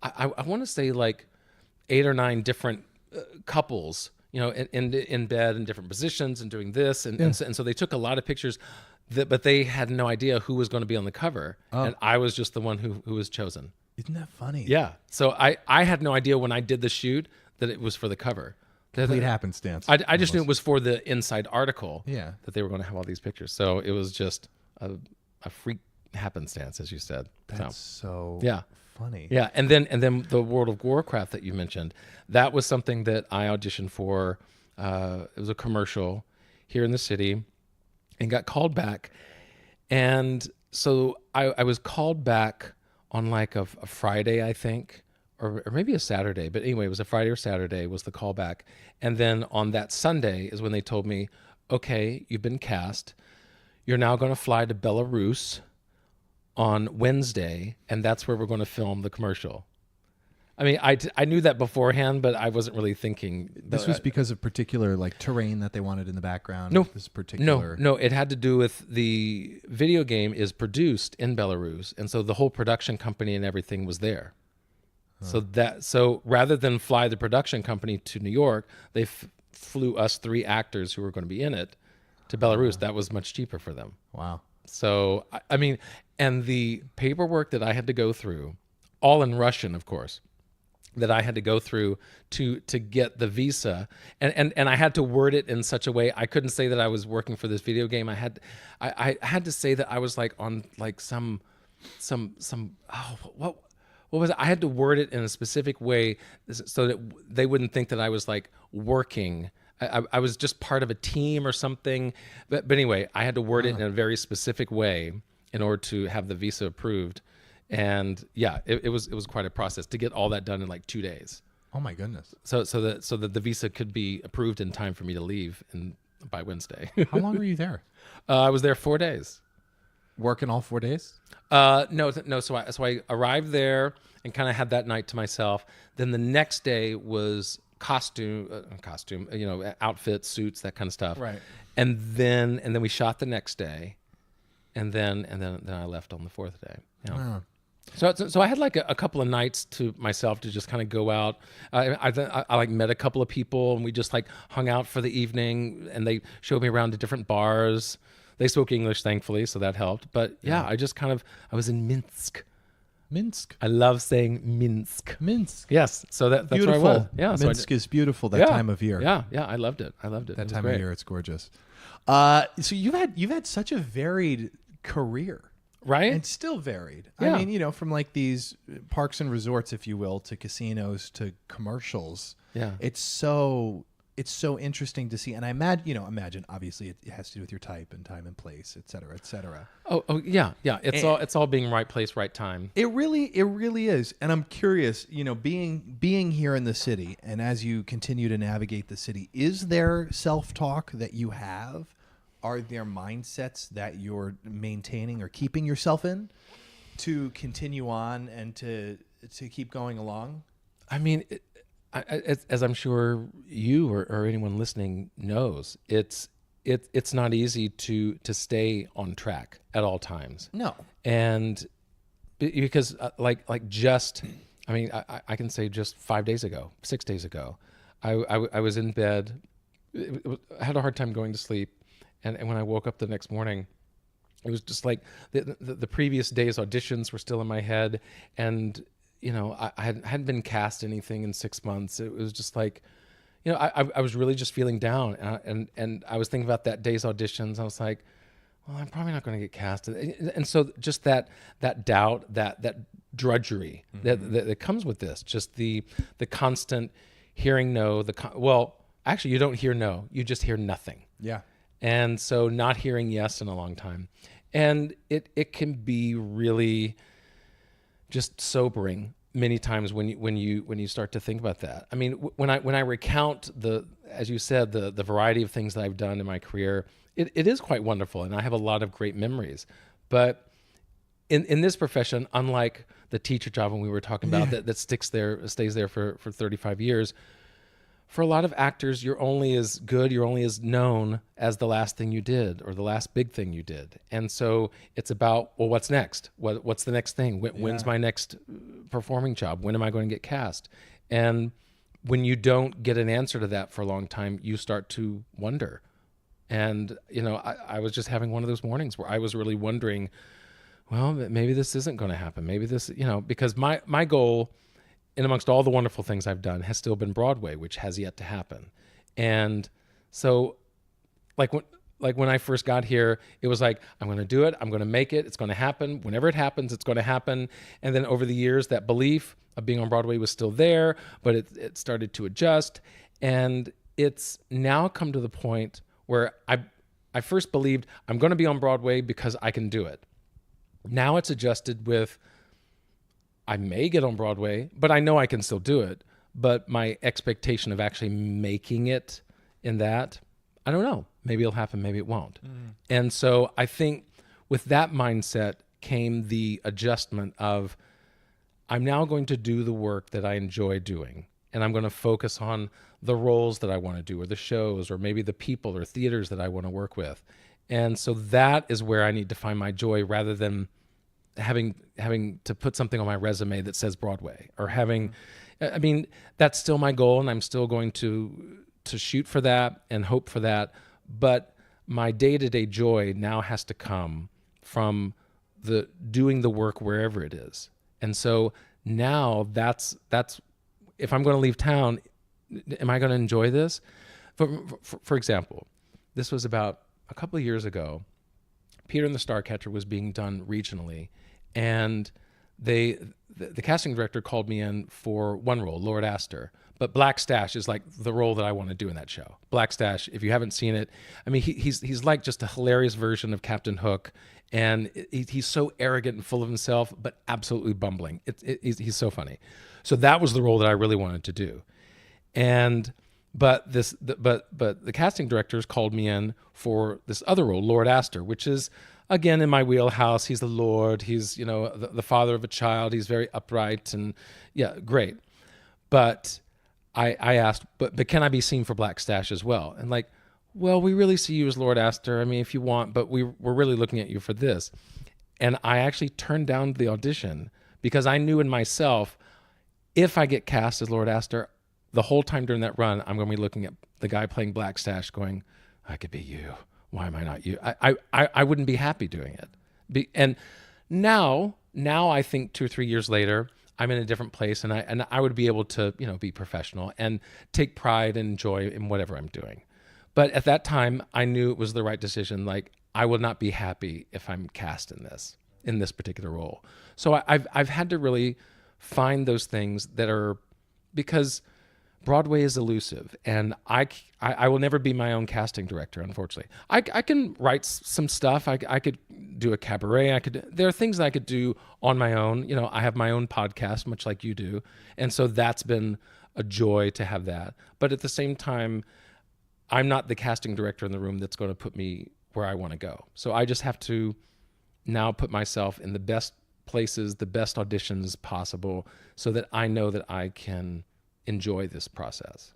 I want to say like 8 or 9 different couples, in bed in different positions and doing this, and so they took a lot of pictures. But they had no idea who was going to be on the cover, and I was just the one who was chosen. Isn't that funny? Yeah. So I had no idea when I did the shoot that it was for the cover. Complete happenstance. I just knew it was for the inside article. Yeah. That they were going to have all these pictures. So it was just a freak happenstance, as you said. That's so yeah. funny. Yeah, and then the World of Warcraft that you mentioned, that was something that I auditioned for. It was a commercial here in the city, and got called back. And so I was called back on like a Friday, I think, or maybe a Saturday. But anyway, it was a Friday or Saturday was the callback. And then on that Sunday is when they told me, okay, you've been cast. You're now going to fly to Belarus on Wednesday, and that's where we're going to film the commercial. I mean, I knew that beforehand, but I wasn't really thinking. This was because of particular like terrain that they wanted in the background. No, this particular. No, it had to do with the video game is produced in Belarus, and so the whole production company and everything was there. So rather than fly the production company to New York, they flew us 3 actors who were going to be in it to Belarus. That was much cheaper for them. Wow. So I mean, and the paperwork that I had to go through, all in Russian, of course, that I had to go through to get the visa, and I had to word it in such a way I couldn't say that I was working for this video game. I had to say that I was like on like some what was it? I had to word it in a specific way so that they wouldn't think that I was like working. I was just part of a team or something. But anyway, I had to word it in a very specific way in order to have the visa approved. And yeah, it was quite a process to get all that done in like 2 days. Oh my goodness. So that the visa could be approved in time for me to leave by Wednesday. How long were you there? I was there 4 days. Working all 4 days? No. So I arrived there and kind of had that night to myself. Then the next day was costume, outfits, suits, that kind of stuff. Right. And then we shot the next day, and then I left on the 4th day. You know? Wow. So I had like a couple of nights to myself to just kind of go out. I like met a couple of people, and we just like hung out for the evening, and they showed me around to different bars. They spoke English, thankfully, so that helped. But yeah, I was in Minsk. Minsk. I love saying Minsk. Minsk. Yes, so that's Beautiful. where I was. Yeah, so Minsk is beautiful that time of year. Yeah, I loved it. That It time was of year, it's gorgeous. So you've had such a varied career. Right? And still varied. Yeah. I mean, from like these parks and resorts, if you will, to casinos, to commercials. Yeah. It's so interesting to see. And I imagine obviously it has to do with your type and time and place, et cetera, et cetera. Oh yeah. It's all being right place, right time. It really is. And I'm curious, being here in the city, and as you continue to navigate the city, is there self-talk that you have? Are there mindsets that you're maintaining or keeping yourself in to continue on and to keep going along? I mean, as I'm sure you or anyone listening knows, it's not easy to stay on track at all times. No. And because I can say just 5 days ago, 6 days ago, I was in bed. I had a hard time going to sleep. And when I woke up the next morning, it was just like the previous day's auditions were still in my head. And, I hadn't been cast anything in 6 months. It was just like, I was really just feeling down. And I was thinking about that day's auditions. I was like, well, I'm probably not going to get cast. And so just that doubt, that drudgery that comes with this, just the constant hearing no, actually you don't hear no, you just hear nothing. Yeah. And so not hearing yes in a long time. And it can be really just sobering many times when you start to think about that. I mean, when I recount as you said, the variety of things that I've done in my career, it is quite wonderful, and I have a lot of great memories. But in this profession, unlike the teacher job when we were talking about that stays there for 35 years, for a lot of actors, you're only as good, you're only as known as the last thing you did or the last big thing you did. And so it's about, well, what's next? What's the next thing? When's my next performing job? When am I going to get cast? And when you don't get an answer to that for a long time, you start to wonder. And, I was just having one of those mornings where I was really wondering, well, maybe this isn't going to happen. Maybe this, because my goal in amongst all the wonderful things I've done, has still been Broadway, which has yet to happen. And so, like when I first got here, it was like, I'm going to do it. I'm going to make it. It's going to happen. Whenever it happens, it's going to happen. And then over the years, that belief of being on Broadway was still there, but it started to adjust. And it's now come to the point where I first believed I'm going to be on Broadway because I can do it. Now it's adjusted with, I may get on Broadway, but I know I can still do it. But my expectation of actually making it in that, I don't know. Maybe it'll happen, maybe it won't. And so I think with that mindset came the adjustment of, I'm now going to do the work that I enjoy doing. And I'm going to focus on the roles that I want to do, or the shows, or maybe the people or theaters that I want to work with. And so that is where I need to find my joy, rather than having to put something on my resume that says Broadway, or having, I mean, that's still my goal, and I'm still going to shoot for that and hope for that. But my day-to-day joy now has to come from the doing the work wherever it is. And so now that's if I'm going to leave town, am I going to enjoy this? For example, this was about a couple of years ago. Peter and the Starcatcher was being done regionally, and the casting director called me in for one role, Lord Astor. But Black Stash is like the role that I want to do in that show. Black Stash, if you haven't seen it, I mean, he's like just a hilarious version of Captain Hook, and he's so arrogant and full of himself, but absolutely bumbling. He's so funny. So that was the role that I really wanted to do, but the casting directors called me in for this other role, Lord Astor, which is again in my wheelhouse. He's the Lord. He's the father of a child. He's very upright and yeah, great. But I asked, but can I be seen for Black Stash as well? And like, well, we really see you as Lord Astor. I mean, if you want, but we're really looking at you for this. And I actually turned down the audition because I knew in myself, if I get cast as Lord Astor, the whole time during that run, I'm going to be looking at the guy playing Black Stash going, I could be you. Why am I not you? I wouldn't be happy doing it. And now I think 2 or 3 years later, I'm in a different place, and I would be able to, be professional and take pride and joy in whatever I'm doing. But at that time, I knew it was the right decision. Like, I will not be happy if I'm cast in this particular role. So I've had to really find those things that are, because Broadway is elusive, and I will never be my own casting director, unfortunately. I can write some stuff. I could do a cabaret. There are things that I could do on my own. I have my own podcast, much like you do, and so that's been a joy to have that. But at the same time, I'm not the casting director in the room that's going to put me where I want to go. So I just have to now put myself in the best places, the best auditions possible, so that I know that I can enjoy this process.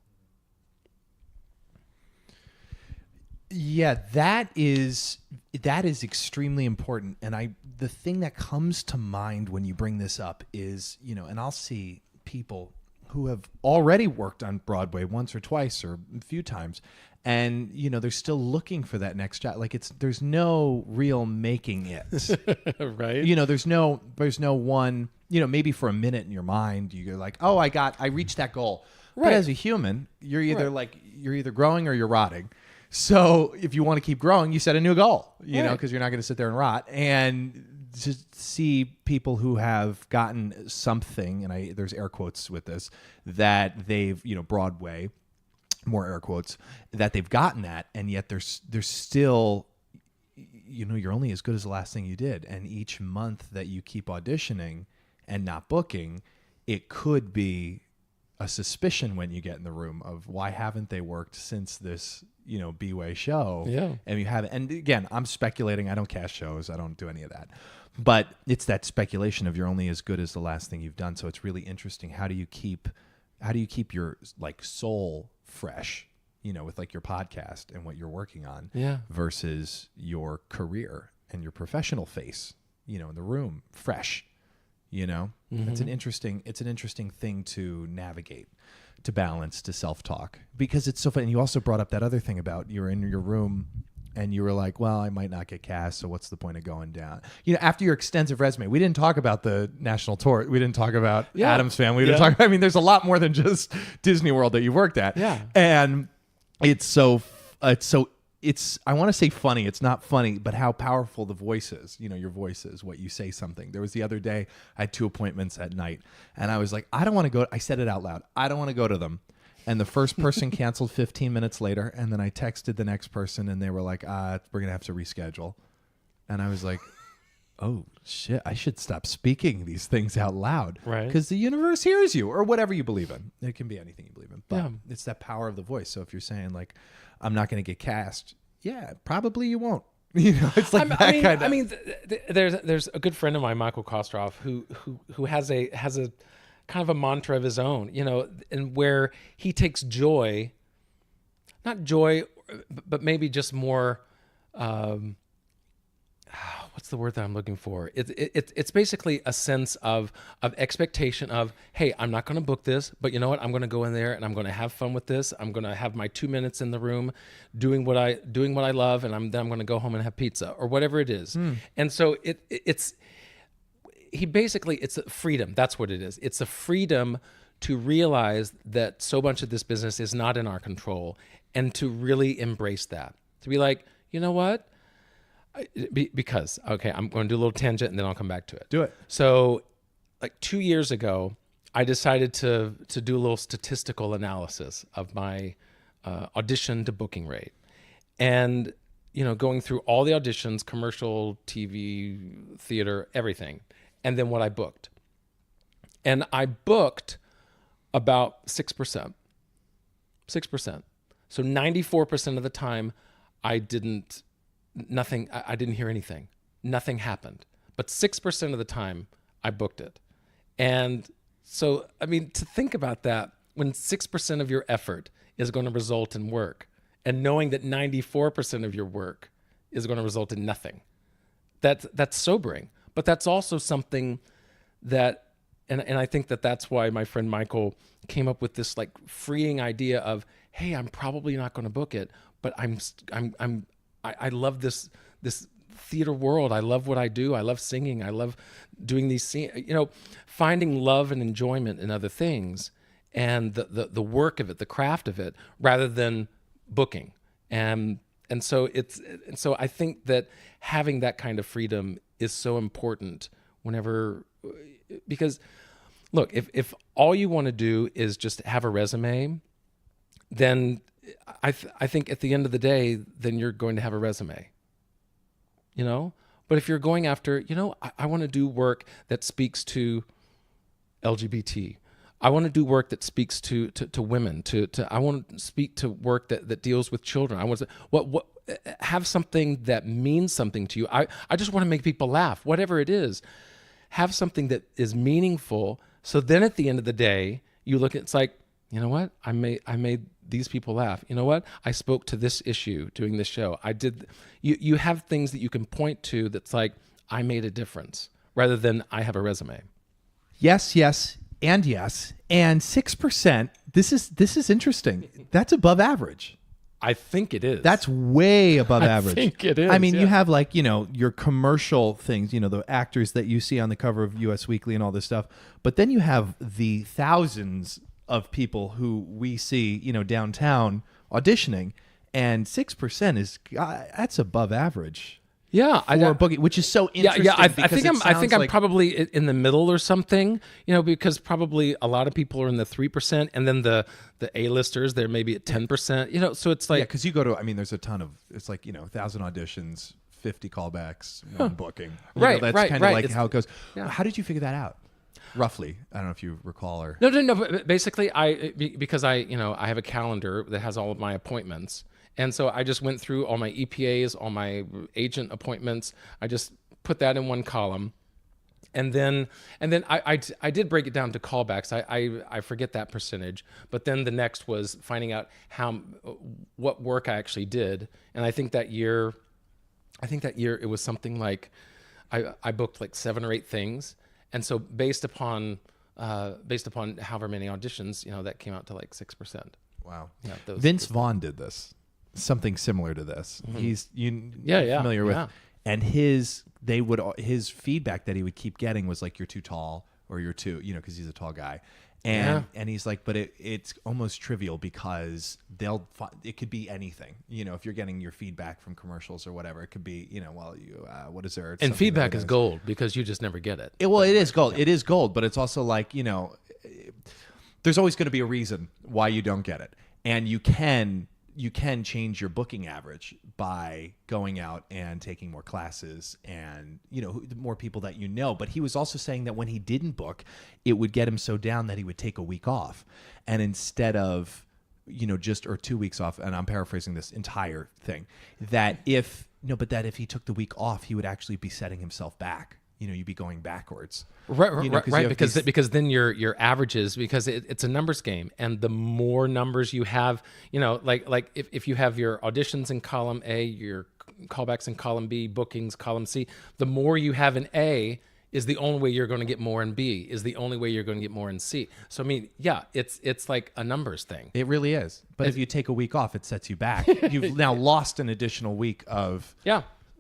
Yeah, that is extremely important. And the thing that comes to mind when you bring this up is, and I'll see people who have already worked on Broadway once or twice or a few times, and they're still looking for that next job. Like, there's no real making it. Right? There's no one, maybe for a minute in your mind you're like, oh, I reached that goal. Right. But as a human, you're either growing or you're rotting. So if you want to keep growing, you set a new goal, because you're not going to sit there and rot. And to see people who have gotten something, and there's air quotes with this, that they've, Broadway, more air quotes, that they've gotten that, and yet there's still, you're only as good as the last thing you did. And each month that you keep auditioning and not booking, it could be a suspicion when you get in the room of, why haven't they worked since this, B-Way show? Yeah. And you haven't. And again, I'm speculating. I don't cast shows. I don't do any of that. But it's that speculation of, you're only as good as the last thing you've done. So it's really interesting. How do you keep your soul fresh, with like your podcast and what you're working on, versus your career and your professional face, in the room, fresh. Mm-hmm. It's an interesting thing to navigate, to balance, to self-talk, because it's so fun. And you also brought up that other thing about, you're in your room and you were like, well, I might not get cast, so what's the point of going down? You know, after your extensive resume, we didn't talk about the national tour. We didn't talk about Addams Family. We didn't talk. I mean, there's a lot more than just Disney World that you worked at. Yeah. And it's I want to say funny. It's not funny, but how powerful the voice is. You know, your voice is what you say something. There was the other day, I had 2 appointments at night, and I was like, I don't want to go. I said it out loud. I don't want to go to them. And the first person canceled 15 minutes later, and then I texted the next person, and they were like, we're going to have to reschedule. And I was like, oh, shit, I should stop speaking these things out loud. Right. Because the universe hears you, or whatever you believe in. It can be anything you believe in. But it's that power of the voice. So if you're saying, like, I'm not going to get cast, yeah, probably you won't. You know, it's like I mean, there's a good friend of mine, Michael Kostroff, who has a kind of a mantra of his own, you know, and where he takes joy, not joy, but maybe just more, what's the word that I'm looking for? It's basically a sense of expectation of, hey, I'm not going to book this, but you know what? I'm going to go in there and I'm going to have fun with this. I'm going to have my 2 minutes in the room doing what I love, and then I'm going to go home and have pizza or whatever it is. And so it's a freedom. That's what it is. It's a freedom to realize that so much of this business is not in our control, and to really embrace that. To be like, you know what? Because, okay, I'm going to do a little tangent and then I'll come back to it. Do it. So like 2 years ago, I decided to do a little statistical analysis of my audition to booking rate. And, you know, going through all the auditions, commercial, TV, theater, everything. And then what I booked. And I booked about 6%. 6%. So 94% of the time I didn't hear anything. Nothing happened. But 6% of the time I booked it. And so, I mean, to think about that, when 6% of your effort is going to result in work, and knowing that 94% of your work is going to result in nothing, that's sobering. But that's also something that, and I think that's why my friend Michael came up with this like freeing idea of, hey, I'm probably not going to book it, but I love this theater world. I love what I do. I love singing. I love doing these scenes, you know, finding love and enjoyment in other things, and the work of it, the craft of it, rather than booking. And so so I think that having that kind of freedom is so important because look, if all you want to do is just have a resume, then I think at the end of the day, then you're going to have a resume, you know? But if you're going after, you know, I want to do work that speaks to LGBT. I want to do work that speaks to women. I want to speak to work that deals with children. I want to have something that means something to you. I just want to make people laugh, whatever it is. Have something that is meaningful. So then at the end of the day, you look at, it's like, you know what? I made these people laugh. You know what? I spoke to this issue doing this show. I did. You have things that you can point to that's like, I made a difference, rather than I have a resume. Yes, and 6%. This is interesting. That's above average. I think it is. That's way above average. I think it is. I mean, you have like, you know, your commercial things, you know, the actors that you see on the cover of US Weekly and all this stuff. But then you have the thousands of people who we see, you know, downtown auditioning, and 6% is that's above average. Yeah, for booking, which is so interesting. Yeah. I think I'm probably in the middle or something. You know, because probably a lot of people are in the 3%, and then the A-listers, they're maybe at 10%. You know, so it's like, because you go to, I mean, there's a ton of, it's like, you know, 1,000 auditions, 50 callbacks, one booking. You know, that's kind of like how it goes. Yeah. How did you figure that out? Roughly, I don't know if you recall or no. But basically, because I have a calendar that has all of my appointments. And so I just went through all my EPAs, all my agent appointments. I just put that in one column. And then I did break it down to callbacks. I forget that percentage. But then the next was finding out what work I actually did. And I think that year it was something like I booked like 7 or 8 things. And so based upon however many auditions, you know, that came out to like 6%. Wow. Yeah, Vince Vaughn did this. something similar to this. He's Yeah, familiar with, yeah. and his feedback that he would keep getting was like, you're too tall, or you're too, because he's a tall guy. And he's like, but it's almost trivial because it could be anything. If you're getting your feedback from commercials or whatever, it could be, what is there? And feedback is gold because you just never get it. It is gold. It is gold, but it's also like, there's always going to be a reason why you don't get it. And you can change your booking average by going out and taking more classes and, more people that But he was also saying that when he didn't book, it would get him so down that he would take a week off. And instead of, or 2 weeks off, and I'm paraphrasing this entire thing, that if he took the week off, he would actually be setting himself back. You'd be going backwards. Right. Because then your averages, because it's a numbers game, and the more numbers you have, like if you have your auditions in column A, your callbacks in column B, bookings column C, the more you have in A is the only way you're going to get more in B, is the only way you're going to get more in C. So I mean, yeah, it's like a numbers thing. It really is. But if you take a week off, it sets you back. You've now lost an additional week of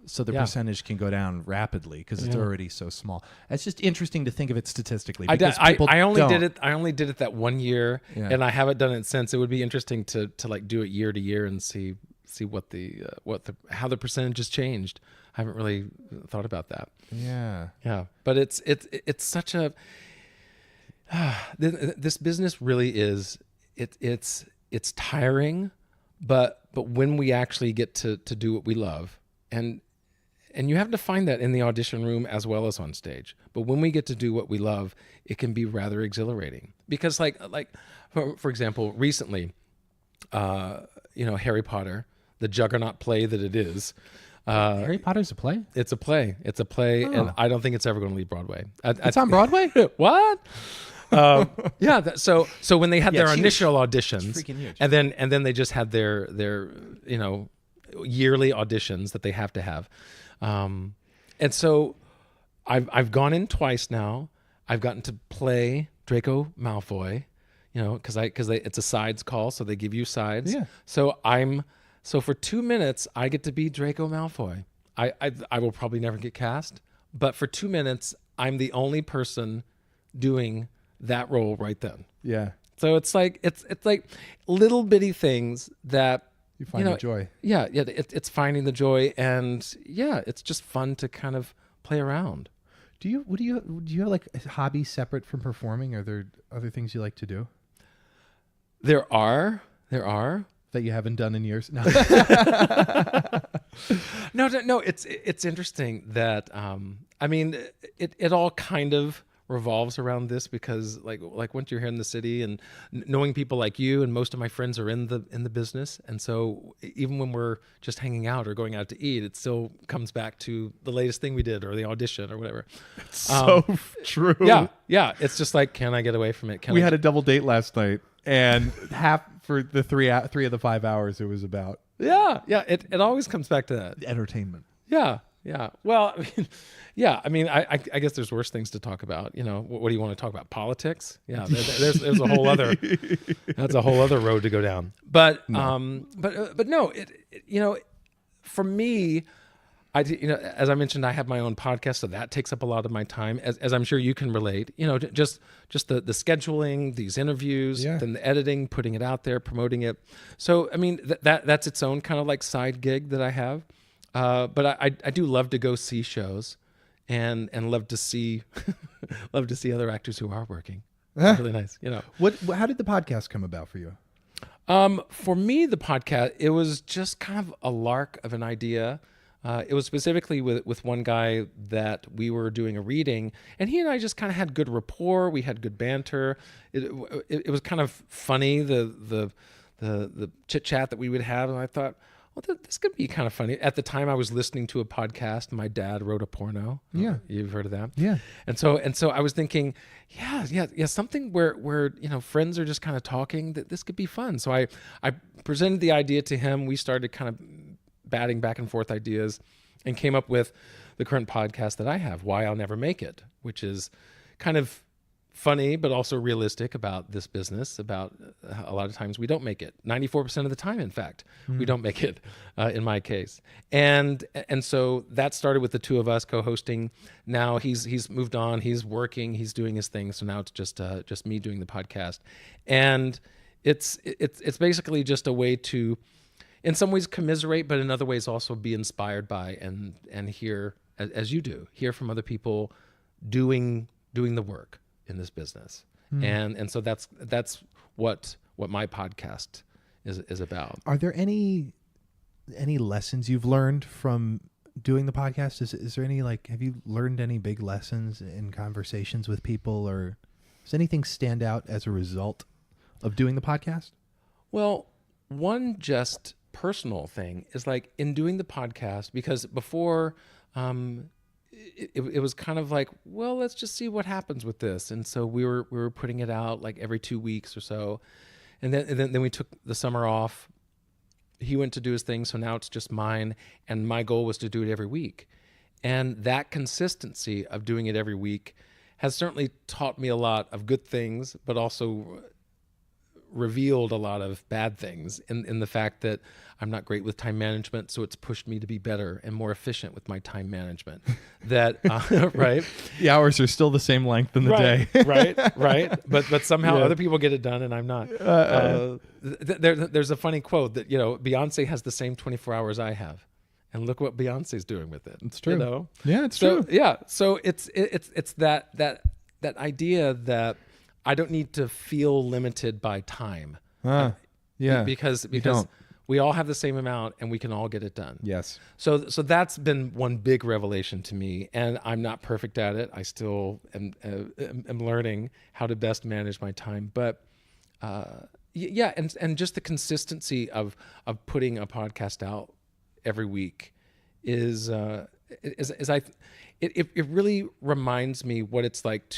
So the percentage can go down rapidly because it's already so small. It's just interesting to think of it statistically. Because I only did it that 1 year, and I haven't done it since. It would be interesting to like do it year to year and see how the percentage has changed. I haven't really thought about that. Yeah. But it's such a this business really is it's tiring, but when we actually get to do what we love, and you have to find that in the audition room as well as on stage. But when we get to do what we love, it can be rather exhilarating. Because like for example, recently, Harry Potter, the juggernaut play that it is. Harry Potter's a play? It's a play. And I don't think it's ever going to leave Broadway. It's on Broadway? What? So when they had their initial auditions, it's freaking huge. and then they just had their yearly auditions that they have to have. And so I've gone in twice now. I've gotten to play Draco Malfoy, because it's a sides call, so they give you sides. Yeah. So for 2 minutes I get to be Draco Malfoy. I will probably never get cast, but for 2 minutes I'm the only person doing that role right then. Yeah. So it's like little bitty things that you find the joy. Yeah. It's finding the joy, and it's just fun to kind of play around. Do you have like a hobby separate from performing? Are there other things you like to do? There are that you haven't done in years. No. No. It's interesting that I mean it all kind of revolves around this, because like once you're here in the city and knowing people like you, and most of my friends are in the business, and so even when we're just hanging out or going out to eat, it still comes back to the latest thing we did or the audition or whatever. It's so true. Yeah. It's just like, can I get away from it? We had a double date last night, and for the 3 of the 5 hours it was about. Yeah. It always comes back to that. Entertainment. Yeah. Well, I mean, I guess there's worse things to talk about. What do you want to talk about? Politics? Yeah, there's a whole other. That's a whole other road to go down. But but no, for me, as I mentioned, I have my own podcast, so that takes up a lot of my time, as I'm sure you can relate. Just the scheduling, these interviews, then the editing, putting it out there, promoting it. So I mean, that's its own kind of like side gig that I have. But I do love to go see shows, and love to see other actors who are working. It's really nice, How did the podcast come about for you? For me, the podcast, it was just kind of a lark of an idea. It was specifically with one guy that we were doing a reading, and he and I just kind of had good rapport. We had good banter. It was kind of funny, the chit chat that we would have, and I thought, well, this could be kind of funny. At the time, I was listening to a podcast. My dad wrote a porno. Yeah, you've heard of that. Yeah, and so I was thinking, something where friends are just kind of talking. That this could be fun. So I presented the idea to him. We started kind of batting back and forth ideas, and came up with the current podcast that I have, Why I'll Never Make It, which is kind of funny, but also realistic about this business, about a lot of times we don't make it. 94% of the time, in fact, we don't make it, in my case. And so that started with the two of us co-hosting. Now he's moved on, he's working, he's doing his thing. So now it's just me doing the podcast. And it's basically just a way to, in some ways, commiserate, but in other ways also be inspired by and hear, as you do, hear from other people doing the work in this business. And so that's what my podcast is about. Are there any lessons you've learned from doing the podcast? Is there any, have you learned any big lessons in conversations with people, or does anything stand out as a result of doing the podcast? Well, one just personal thing is in doing the podcast, because before, it was kind of well, let's just see what happens with this. And so we were putting it out every 2 weeks or so. And then we took the summer off. He went to do his thing. So now it's just mine. And my goal was to do it every week. And that consistency of doing it every week has certainly taught me a lot of good things, but also revealed a lot of bad things in the fact that I'm not great with time management. So it's pushed me to be better and more efficient with my time management. That, right? The hours are still the same length in the day. right. But somehow other people get it done and I'm not. There's a funny quote that, Beyonce has the same 24 hours I have. And look what Beyonce's doing with it. It's true. Yeah, it's true. Yeah. So it's that idea that I don't need to feel limited by time. Because we all have the same amount and we can all get it done. Yes. So that's been one big revelation to me, and I'm not perfect at it. I still am learning how to best manage my time. But and just the consistency of putting a podcast out every week it really reminds me what it's like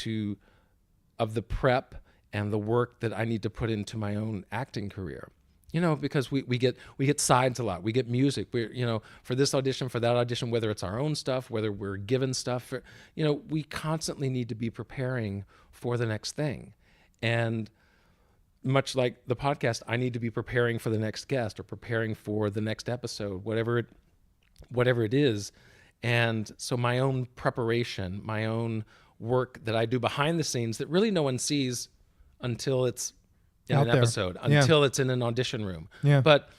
of the prep and the work that I need to put into my own acting career. Because we get sides a lot. We get music. We're, for this audition, for that audition, whether it's our own stuff, whether we're given stuff, we constantly need to be preparing for the next thing. And much like the podcast, I need to be preparing for the next guest or preparing for the next episode, whatever it is. And so my own preparation, my own work that I do behind the scenes that really no one sees until it's in an episode, until it's in an audition room. Yeah. But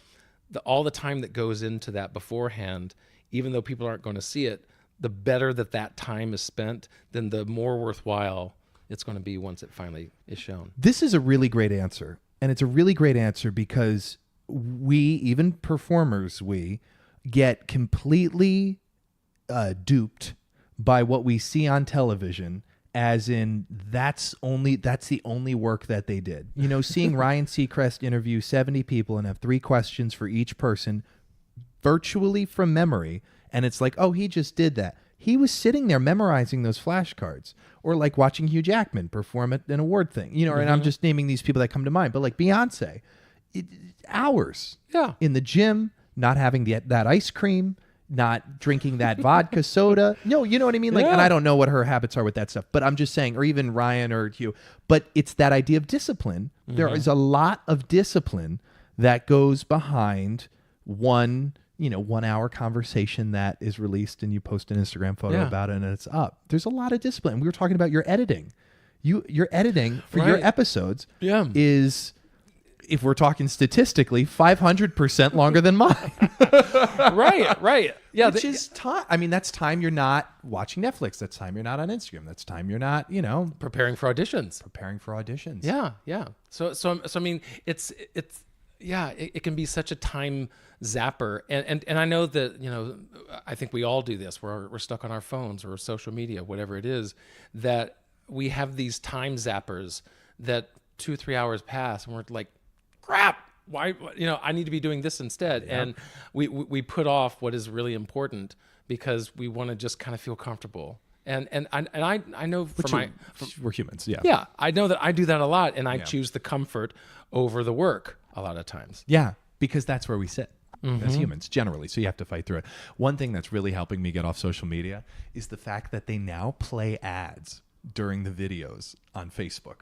all the time that goes into that beforehand, even though people aren't going to see it, the better that time is spent, then the more worthwhile it's going to be once it finally is shown. This is a really great answer. And it's a really great answer because we, even performers, we get completely duped by what we see on television, as in that's the only work that they did. Seeing Ryan Seacrest interview 70 people and have 3 questions for each person virtually from memory, and it's oh, he just did that. He was sitting there memorizing those flashcards. Or watching Hugh Jackman perform at an award thing. And I'm just naming these people that come to mind. But Beyonce, hours in the gym, not having that ice cream, not drinking that vodka soda. No, you know what I mean? And I don't know what her habits are with that stuff, but I'm just saying, or even Ryan or Hugh, but it's that idea of discipline. Mm-hmm. There is a lot of discipline that goes behind one 1 hour conversation that is released and you post an Instagram photo about it and it's up. There's a lot of discipline. We were talking about your editing. Your editing for your episodes is, if we're talking statistically, 500% longer than mine. Right. Yeah. Which is time. I mean, that's time you're not watching Netflix. That's time you're not on Instagram. That's time you're not, preparing for auditions. Yeah. So I mean, it can be such a time zapper. And I know that, I think we all do this. We're stuck on our phones or social media, whatever it is, that we have these time zappers that 2-3 hours pass and we're like, crap, why, I need to be doing this instead. Yep. And we put off what is really important because we want to just kind of feel comfortable. And I know we're humans. Yeah. Yeah. I know that I do that a lot, and I choose the comfort over the work a lot of times. Yeah. Because that's where we sit as humans generally. So you have to fight through it. One thing that's really helping me get off social media is the fact that they now play ads during the videos on Facebook.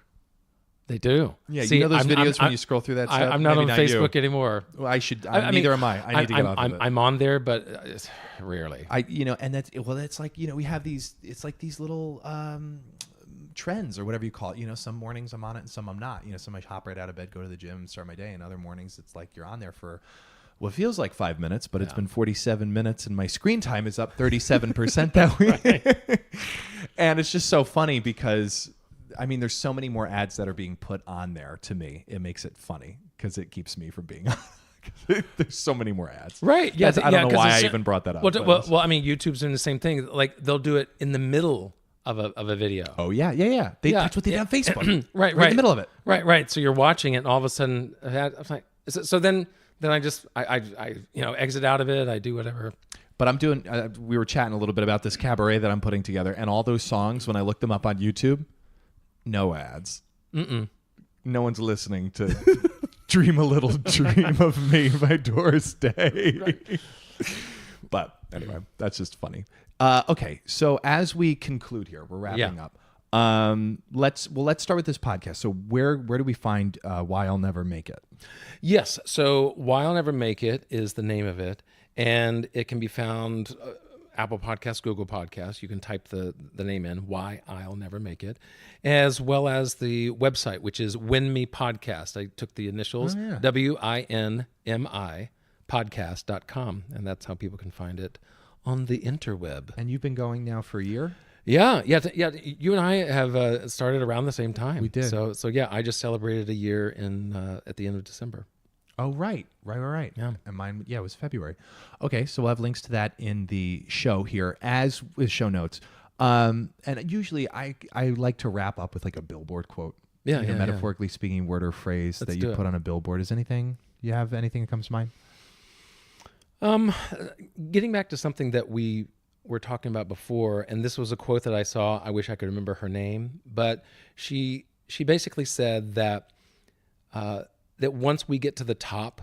They do. Yeah, See, you know those I'm- videos I'm- when you scroll through that stuff? I'm not Maybe on you. Facebook anymore. Well, I should. I mean, neither am I. I need to get off of it. I'm on there, but rarely. And that's like, we have these. It's like these little trends or whatever you call it. Some mornings I'm on it and some I'm not. Some I hop right out of bed, go to the gym, and start my day. And other mornings it's like you're on there for what feels like 5 minutes, but it's been 47 minutes, and my screen time is up 37% that week. And it's just so funny because, there's so many more ads that are being put on there. To me, it makes it funny because it keeps me from being on. There's so many more ads. Right. Yeah. I don't know why I even brought that up. Well, YouTube's doing the same thing. Like they'll do it in the middle of a video. Oh, yeah. That's what they did on Facebook. right. In the middle of it. Right. So you're watching it, and all of a sudden, I'm like, so then I just I exit out of it. I do whatever. But I'm doing. We were chatting a little bit about this cabaret that I'm putting together, and all those songs. When I look them up on YouTube, no ads. No one's listening to "Dream a Little Dream of Me" by Doris Day. Right. But anyway, that's just funny. Okay, so as we conclude here, we're wrapping up. Let's start with this podcast. So where do we find Why I'll Never Make It? Yes. So Why I'll Never Make It is the name of it, and it can be found Apple Podcasts, Google Podcasts. You can type the name in, Why I'll Never Make It, as well as the website, which is Win Me Podcast. I took the initials, WINMI podcast.com, and that's how people can find it on the interweb. And you've been going now for a year? Yeah. You and I have started around the same time. We did. So yeah, I just celebrated a year at the end of December. Oh, right. Yeah. And mine, it was February. Okay, so we'll have links to that in the show here, as with show notes. And usually I like to wrap up with like a billboard quote. Metaphorically speaking, word or phrase that you put on a billboard. Is anything that comes to mind? Getting back to something that we were talking about before, and this was a quote that I saw. I wish I could remember her name, but she basically said that that once we get to the top,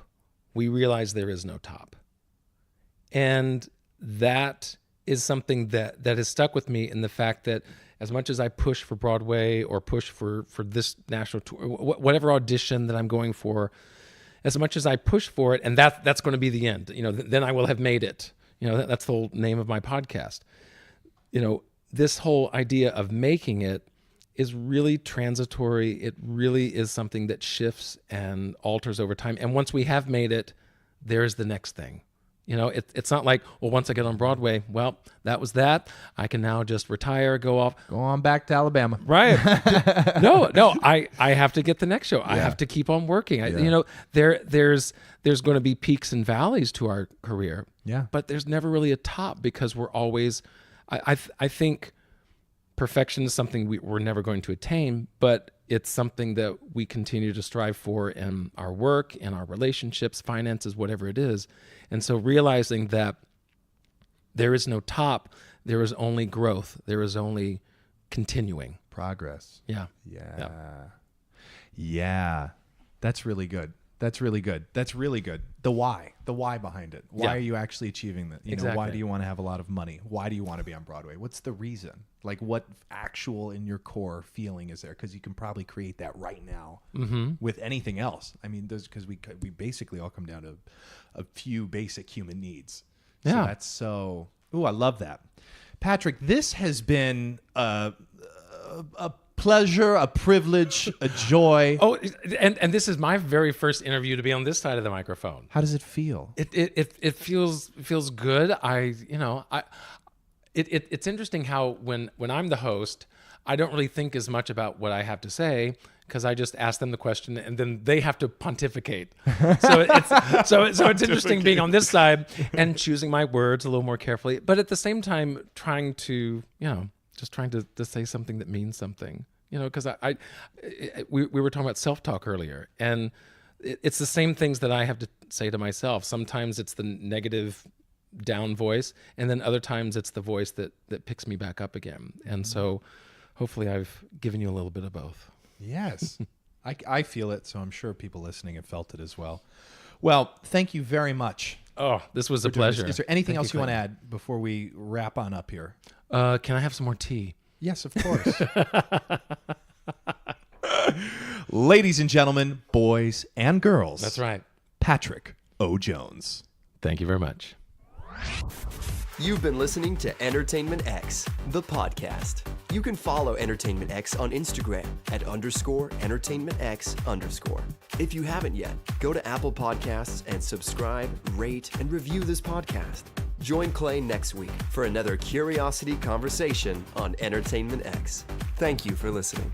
we realize there is no top, and that is something that has stuck with me. In the fact that as much as I push for Broadway or push for this national tour, whatever audition that I'm going for, as much as I push for it, and that's going to be the end, then I will have made it. That's the whole name of my podcast. This whole idea of making it is really transitory. It really is something that shifts and alters over time. And once we have made it, there's the next thing. It's not like, well, once I get on Broadway, well, that was that. I can now just retire, go on back to Alabama. Right. No, I have to get the next show. Yeah. I have to keep on working. There's going to be peaks and valleys to our career. Yeah. But there's never really a top, because we're always, I think perfection is something we're never going to attain, but it's something that we continue to strive for in our work, in our relationships, finances, whatever it is. And so realizing that there is no top, there is only growth, there is only continuing progress. Yeah. That's really good. The why behind it. Why are you actually achieving that? Exactly. Why do you want to have a lot of money? Why do you want to be on Broadway? What's the reason? Like, what actual in your core feeling is there? Because you can probably create that right now with anything else. Because we basically all come down to a few basic human needs. So that's so. Ooh, I love that, Patrick. This has been a pleasure, a privilege, a joy. Oh, and this is my very first interview to be on this side of the microphone. How does it feel? It feels good. It's interesting how when I'm the host, I don't really think as much about what I have to say, because I just ask them the question and then they have to pontificate. So it's interesting being on this side and choosing my words a little more carefully, but at the same time trying to say something that means something. Because we were talking about self-talk earlier, and it's the same things that I have to say to myself. Sometimes it's the negative down voice, and then other times it's the voice that picks me back up again. And so hopefully I've given you a little bit of both. Yes. I feel it, so I'm sure people listening have felt it as well. Well, thank you very much. Oh, this was a pleasure. Is there anything else you want to add before we wrap on up here? Can I have some more tea? Yes, of course. Ladies and gentlemen, boys and girls. That's right. Patrick O. Jones. Thank you very much. You've been listening to Entertainment X, the podcast. You can follow Entertainment X on Instagram at _EntertainmentX_. If you haven't yet, go to Apple Podcasts and subscribe, rate, and review this podcast. Join Clay next week for another curiosity conversation on Entertainment X. Thank you for listening.